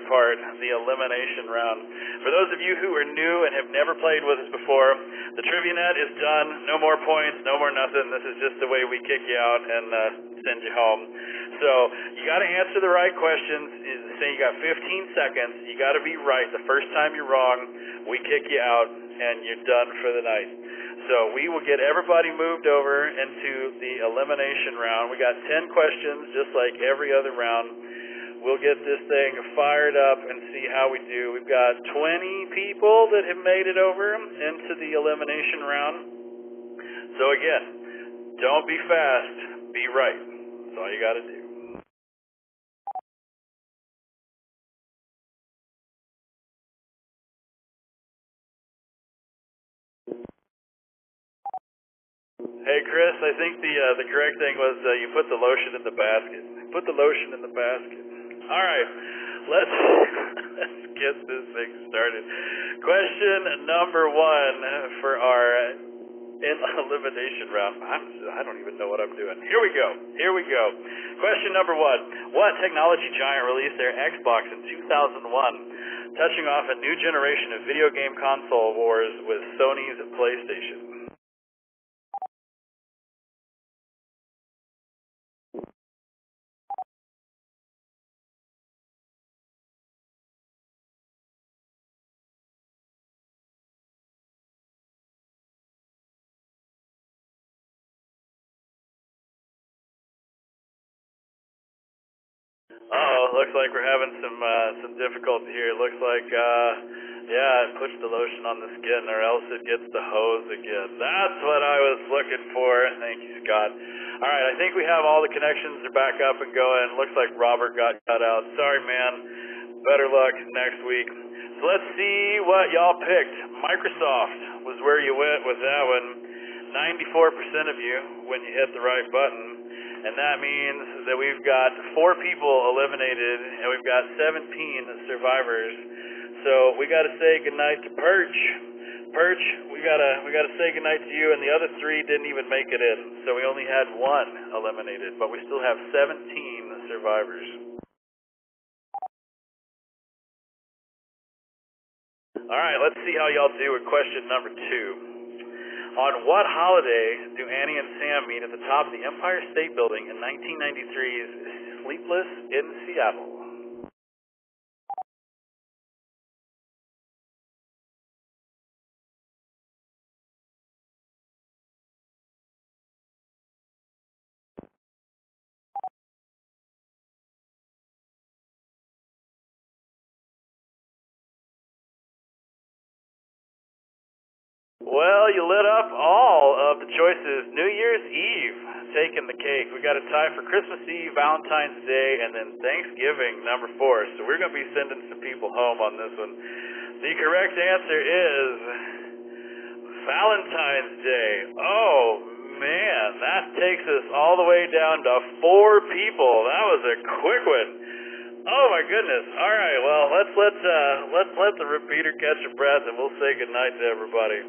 part, the elimination round. For those of you who are new and have never played with us before, the TriviaNet is done. No more points, no more nothing. This is just the way we kick you out and send you home. So you got to answer the right questions. Say you got 15 seconds. You got to be right. The first time you're wrong, we kick you out and you're done for the night. So we will get everybody moved over into the elimination round. We got 10 questions, just like every other round. we'll get this thing fired up and see how we do. We've got 20 people that have made it over into the elimination round. So again, don't be fast, be right. That's all you got to do. Hey Chris, I think the correct thing was you put the lotion in the basket. Put the lotion in the basket. All right, let's get this thing started. Question number 1 for our elimination round. I don't even know what I'm doing. Here we go. Question number 1. What technology giant released their Xbox in 2001, touching off a new generation of video game console wars with Sony's PlayStation? Looks like we're having some difficulty here. It looks like, it puts the lotion on the skin or else it gets the hose again. That's what I was looking for. Thank you, Scott. All right, I think we have all the connections are back up and going. Looks like Robert got cut out. Sorry, man. Better luck next week. So let's see what y'all picked. Microsoft was where you went with that one. 94% of you when you hit the right button. And that means that we've got 4 people eliminated, and we've got 17 survivors. So we got to say goodnight to Perch. Perch, we gotta say goodnight to you, and the other 3 didn't even make it in. So we only had 1 eliminated, but we still have 17 survivors. All right, let's see how y'all do with question number 2. On what holiday do Annie and Sam meet at the top of the Empire State Building in 1993's Sleepless in Seattle? Well, you lit up all of the choices. New Year's Eve, taking the cake. We got a tie for Christmas Eve, Valentine's Day, and then Thanksgiving, number 4. So we're going to be sending some people home on this one. The correct answer is Valentine's Day. Oh, man, that takes us all the way down to 4 people. That was a quick one. Oh my goodness. All right, well, let's let the repeater catch a breath and we'll say goodnight to everybody.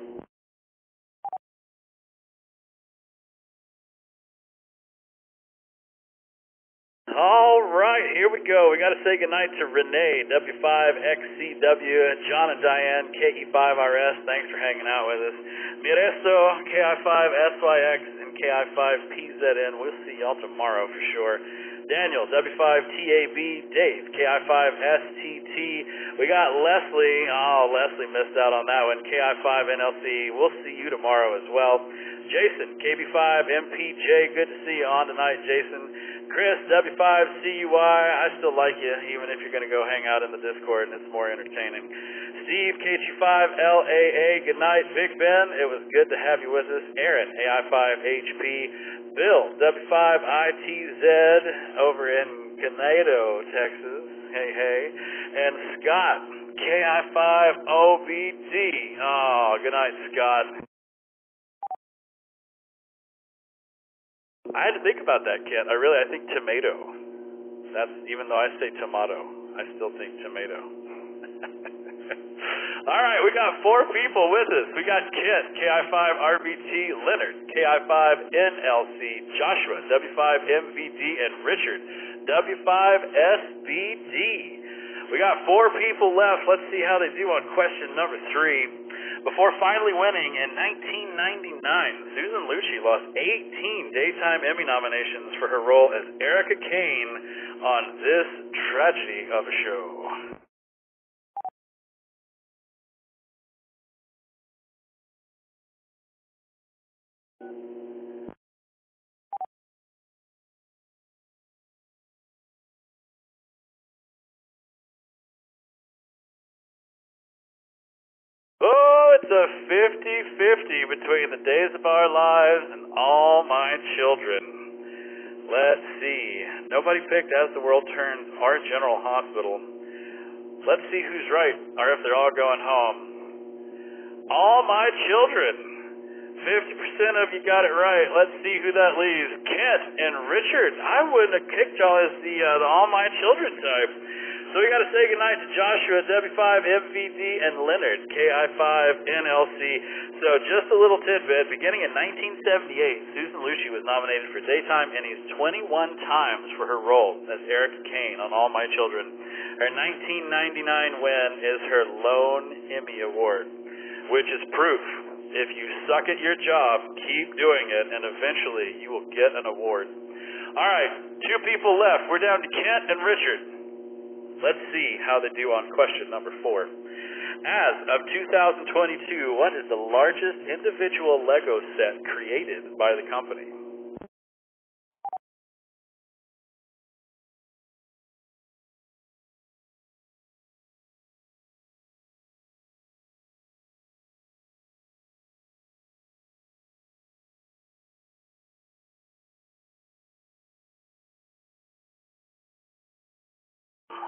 All right, here we go. We got to say goodnight to Renee, W5XCW, John and Diane, KE5RS. Thanks for hanging out with us. Miresto, KI5SYX, and KI5PZN. We'll see y'all tomorrow for sure. Daniel, W5TAB, Dave, KI5STT. We got Leslie. Oh, Leslie missed out on that one. KI5NLC. We'll see you tomorrow as well. Jason, KB5MPJ. Good to see you on tonight, Jason. Chris, W5CUY. I still like you, even if you're going to go hang out in the Discord and it's more entertaining. Steve, KG5LAA. Good night. Big Ben, it was good to have you with us. Aaron, AI5HP. Bill, W5ITZ over in Ganado, Texas. Hey, hey. And Scott, KI5OBD. Oh, good night, Scott. I had to think about that, Kent. I think tomato. That's, even though I say tomato, I still think tomato. All right, we got 4 people with us. We got Kent, KI5RBT, Leonard, KI5NLC, Joshua, W5MVD, and Richard, W5SBD. We got 4 people left. Let's see how they do on question number 3. Before finally winning in 1999, Susan Lucci lost 18 Daytime Emmy nominations for her role as Erica Kane on This Tragedy of a Show. a 50-50 between the days of our lives and all my children. Let's see. Nobody picked As the World Turns Our General Hospital. Let's see who's right, or if they're all going home. All my children. 50% of you got it right. Let's see who that leaves. Kent and Richard. I wouldn't have kicked y'all as the all my children type. So we got to say goodnight to Joshua, W5MVD, and Leonard, KI5NLC. So just a little tidbit. Beginning in 1978, Susan Lucci was nominated for Daytime Emmys 21 times for her role as Erica Kane on All My Children. Her 1999 win is her lone Emmy Award, which is proof. If you suck at your job, keep doing it, and eventually you will get an award. All right, 2 people left. We're down to Kent and Richard. Let's see how they do on question number 4. As of 2022, what is the largest individual Lego set created by the company?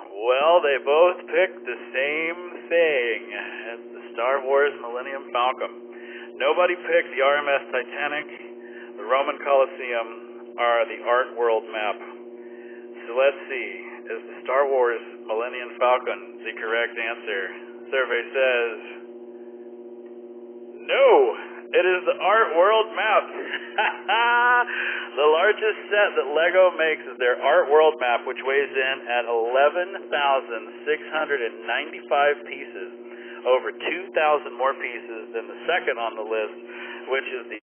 Well, they both picked the same thing. It's the Star Wars Millennium Falcon. Nobody picked the RMS Titanic, the Roman Colosseum, or the Art World Map. So let's see. Is the Star Wars Millennium Falcon the correct answer? Survey says no. It is the Art World Map. The largest set that Lego makes is their Art World Map, which weighs in at 11,695 pieces, over 2,000 more pieces than the second on the list, which is the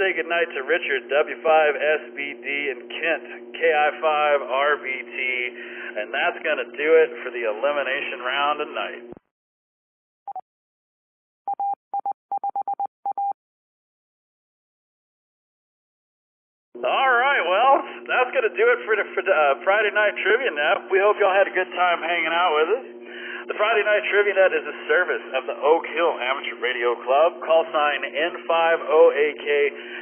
Say goodnight to Richard, W5SBD, and Kent, KI5RBT, and that's going to do it for the elimination round tonight. All right, well, that's going to do it for the Friday Night Trivia Net. We hope y'all had a good time hanging out with us. The Friday Night Trivia Net is a service of the Oak Hill Amateur Radio Club, call sign N5OAK,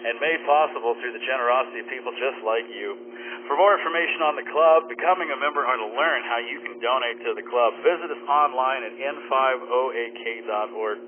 and made possible through the generosity of people just like you. For more information on the club, becoming a member, or to learn how you can donate to the club, visit us online at n5oak.org.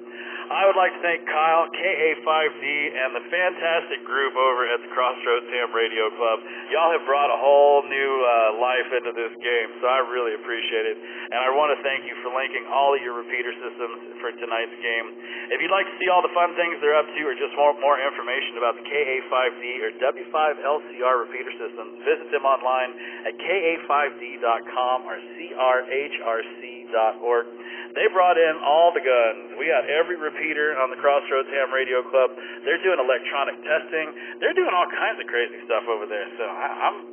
I would like to thank Kyle, KA5D, and the fantastic group over at the Crossroads Ham Radio Club. Y'all have brought a whole new life into this game, so I really appreciate it. And I want to thank you for linking all of your repeater systems for tonight's game. If you'd like to see all the fun things they're up to, or just want more information about the KA5D or W5LCR repeater systems, visit them online at ka5d.com or crhrc.org. They brought in all the guns. We got every repeater on the Crossroads Ham Radio Club. They're doing electronic testing. They're doing all kinds of crazy stuff over there. So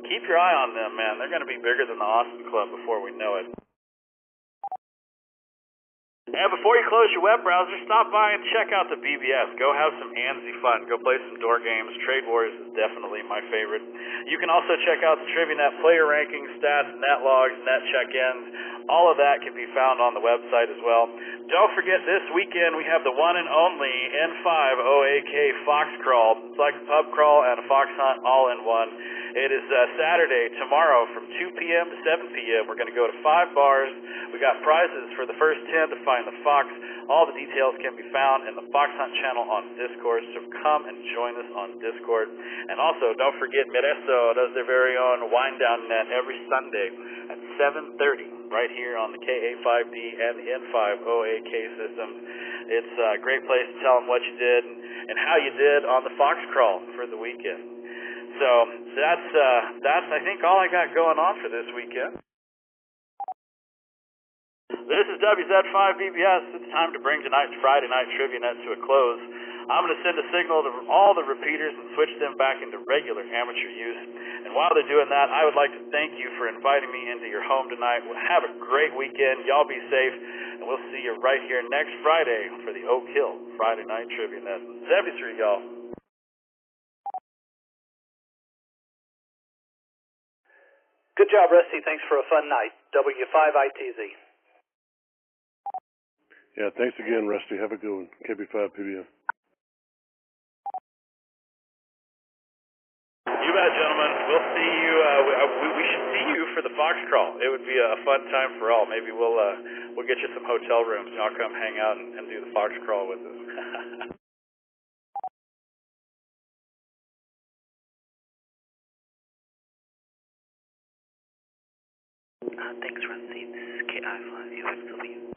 keep your eye on them, man. They're going to be bigger than the Austin Club before we know it. And before you close your web browser, stop by and check out the BBS. Go have some ANSI fun. Go play some door games. Trade Wars is definitely my favorite. You can also check out the TriviaNet player rankings, stats, net logs, net check-ins. All of that can be found on the website as well. Don't forget, this weekend we have the one and only N5OAK Fox Crawl. It's like a pub crawl and a fox hunt all in one. It is Saturday, tomorrow, from 2 p.m. to 7 p.m. We're going to go to 5 bars. We got prizes for the first 10 to find the fox. All the details can be found in the Fox Hunt channel on Discord, so come and join us on Discord. And also, don't forget, Mireso does their very own Wind Down Net every Sunday at 7:30, right here on the KA5D and N5OAK systems. It's a great place to tell them what you did and how you did on the Fox Crawl for the weekend. So that's I think all I got going on for this weekend. This is WZ5BBS. It's time to bring tonight's Friday Night Trivia Net to a close. I'm going to send a signal to all the repeaters and switch them back into regular amateur use. And while they're doing that, I would like to thank you for inviting me into your home tonight. Have a great weekend. Y'all be safe. And we'll see you right here next Friday for the Oak Hill Friday Night Trivia Net. 73, y'all. Good job, Rusty. Thanks for a fun night. W5ITZ. Yeah, thanks again, Rusty. Have a good one. KB5 PBM. You bet, gentlemen. We'll see you. We should see you for the Fox Crawl. It would be a fun time for all. Maybe we'll get you some hotel rooms and I'll come hang out and do the Fox Crawl with us. Thanks, Rusty. This is AI5ALStarLink.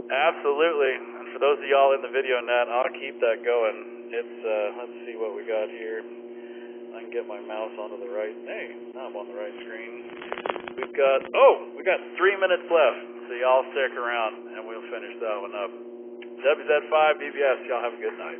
Absolutely. And for those of y'all in the video net, I'll keep that going. It's let's see what we got here. I can get my mouse onto the right. Hey, now I'm on the right screen. We got 3 minutes left. So y'all stick around and we'll finish that one up. WZ5 BBS, y'all have a good night.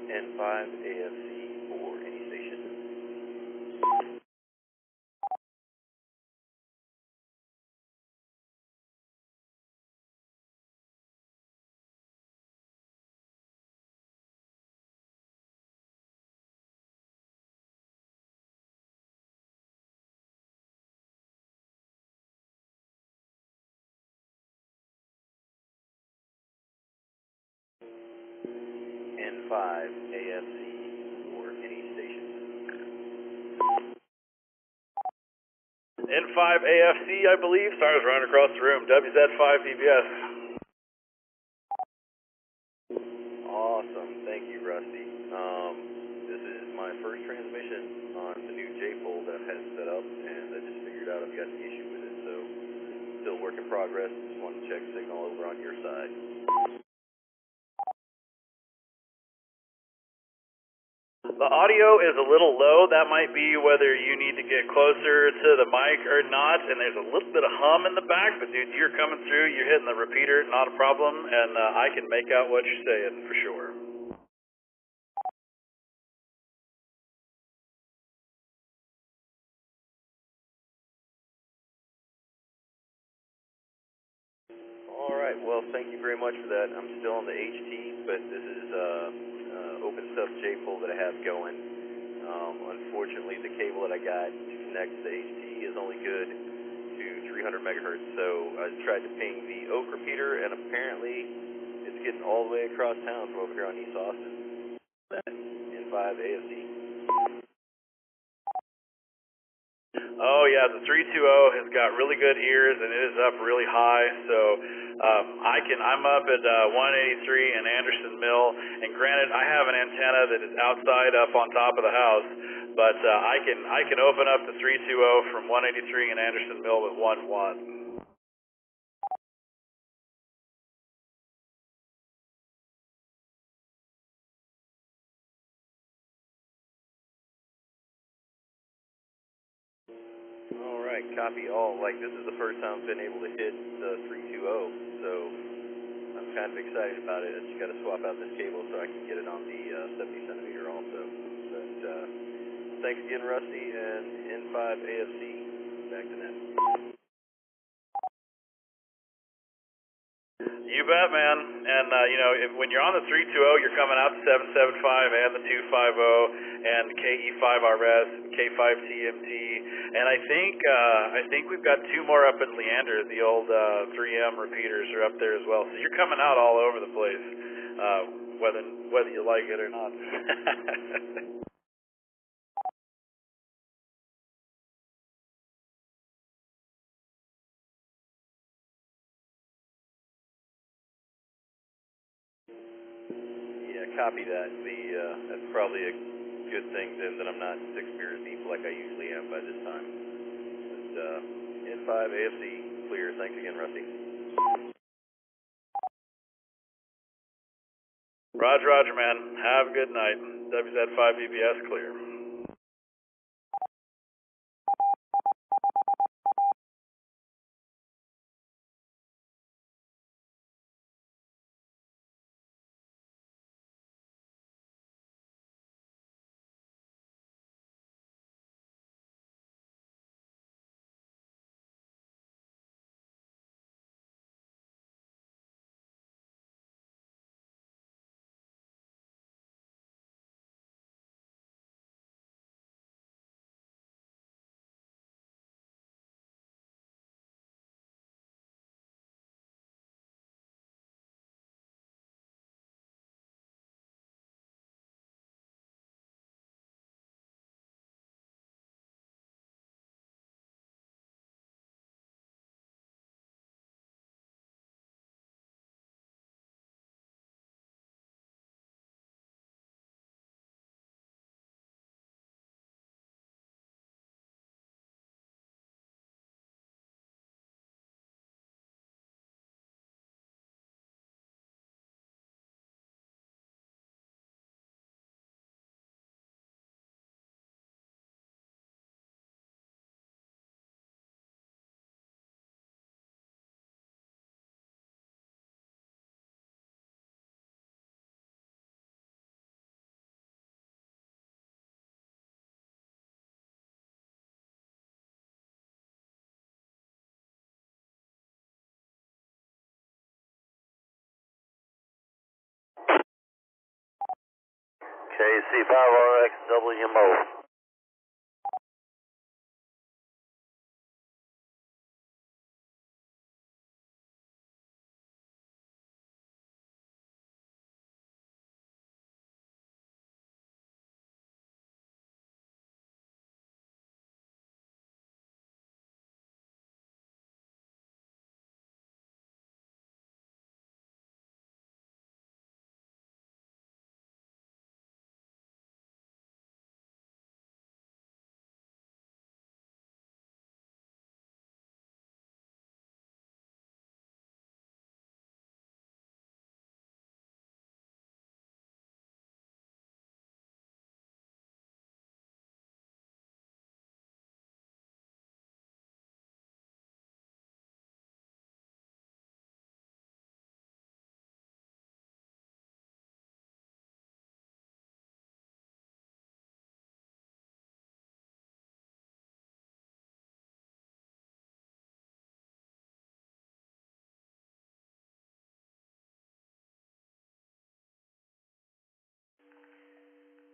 N5AFC for any station. N5AFC for any station. N5AFC, I believe. Stars running across the room. WZ5 BBS. Awesome. Thank you, Rusty. This is my first transmission on the new J-pole that I've had set up, and I just figured out I've got an issue with it, so still work in progress. Just wanted to check signal over on your side. The audio is a little low. That might be whether you need to get closer to the mic or not, and there's a little bit of hum in the back, but dude, you're coming through, you're hitting the repeater, not a problem, and I can make out what you're saying for sure. Alright, well, thank you very much for that. I'm still on the HT, but this is open sub J-pole that I have going. Unfortunately, the cable that I got to connect to the HT is only good to 300 megahertz, so I tried to ping the Oak repeater, and apparently it's getting all the way across town from over here on East Austin. N5AFC. the 320 has got really good ears and it is up really high, so I'm up at 183 in Anderson Mill, and granted I have an antenna that is outside up on top of the house, but I can open up the 320 from 183 in Anderson Mill with 1-1. All right, copy all. Like, this is the first time I've been able to hit the 320, so I'm kind of excited about it. I just got to swap out this cable so I can get it on the 70 centimeter also. But thanks again, Rusty, and N5AFC. Back to net. You bet, man. And when you're on the 320, you're coming out the 775 and the 250 and KE5RS, K5TMT, and I think we've got two more up in Leander. The old 3M repeaters are up there as well. So you're coming out all over the place, whether you like it or not. Yeah, copy that. That's probably a good thing then that I'm not 6 beers deep like I usually am by this time. But N5AFC clear. Thanks again, Rusty. Roger, man. Have a good night. WZ5BBS clear. KC5RXW mode.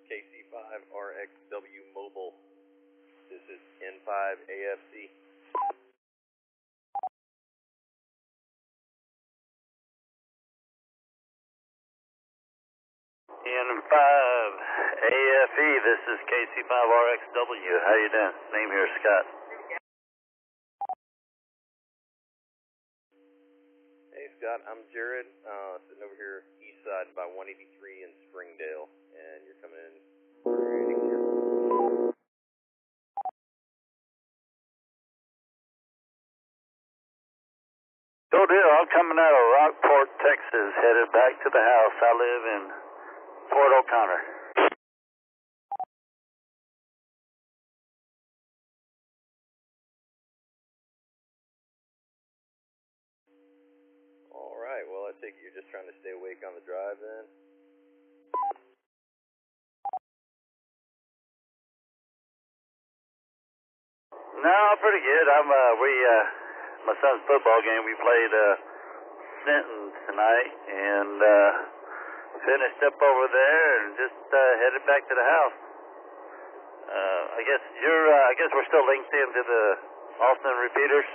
KC5RXW mobile. This is N5AFC. N5AFE, this is KC5RXW. How you doing? Name here, Scott. Scott. I'm Jared, sitting over here east side by 183 in Springdale, and you're coming in pretty clear. Good deal. I'm coming out of Rockport, Texas, headed back to the house. I live in Port O'Connor. All right, well, I take it you're just trying to stay awake on the drive then? No, pretty good. My son's football game, we played Sinton tonight, and finished up over there and just headed back to the house. I guess we're still linked into the Austin repeaters.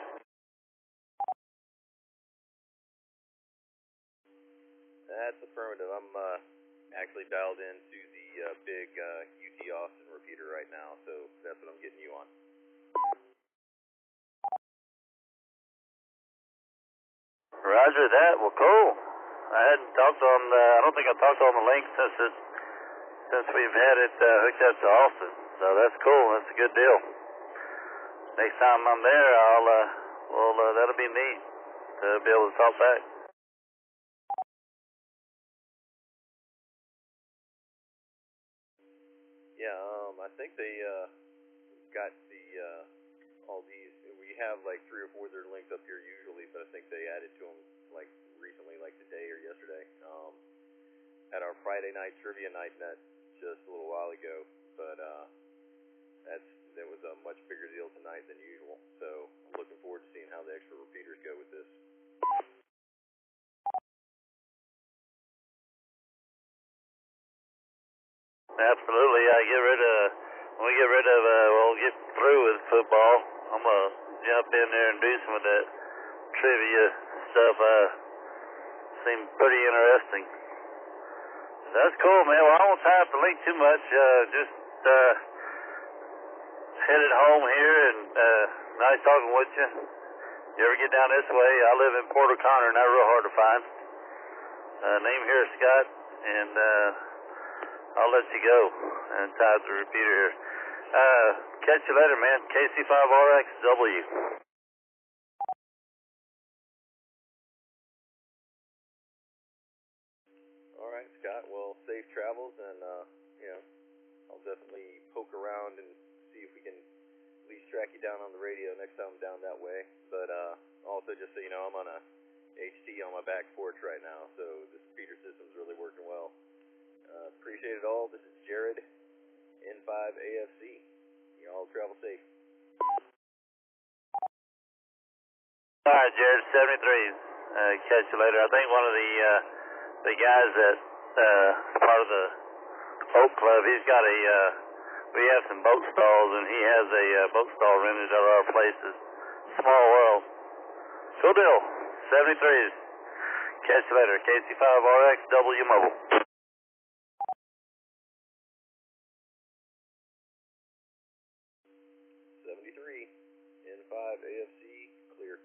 That's affirmative. I'm actually dialed into the big UT Austin repeater right now, so that's what I'm getting you on. Roger that. Well, cool. I hadn't talked on. I don't think I talked on the link since we've had it hooked up to Austin. So that's cool. That's a good deal. Next time I'm there, that'll be neat to be able to talk back. Yeah, I think they got the all these. We have like 3 or 4 that are linked up here usually, but I think they added to them like recently, like today or yesterday. At our Friday night trivia night net just a little while ago, but that was a much bigger deal tonight than usual. So I'm looking forward to seeing how the extra repeaters go with this. Absolutely. When we get through with football, I'm gonna jump in there and do some of that trivia stuff. Seemed pretty interesting. That's cool, man. Well, I won't tie up the link too much. Just headed home here, and nice talking with you. You ever get down this way? I live in Port O'Connor, not real hard to find. Name here is Scott, and I'll let you go and tie up the repeater here. Catch you later, man. KC5RXW. All right, Scott. Well, safe travels, and I'll definitely poke around and see if we can at least track you down on the radio next time I'm down that way. But also, just so you know, I'm on a HT on my back porch right now, so this repeater system's really working well. Appreciate it all. This is Jared, N5AFC. You all travel safe. All right, Jared, 73. Catch you later. I think one of the guys that part of the Oak Club, he's got we have some boat stalls, and he has a boat stall rented at our places. Small world. Cool deal. 73s. Catch you later. KC5RXW Mobile. 73, N5AFC, clear.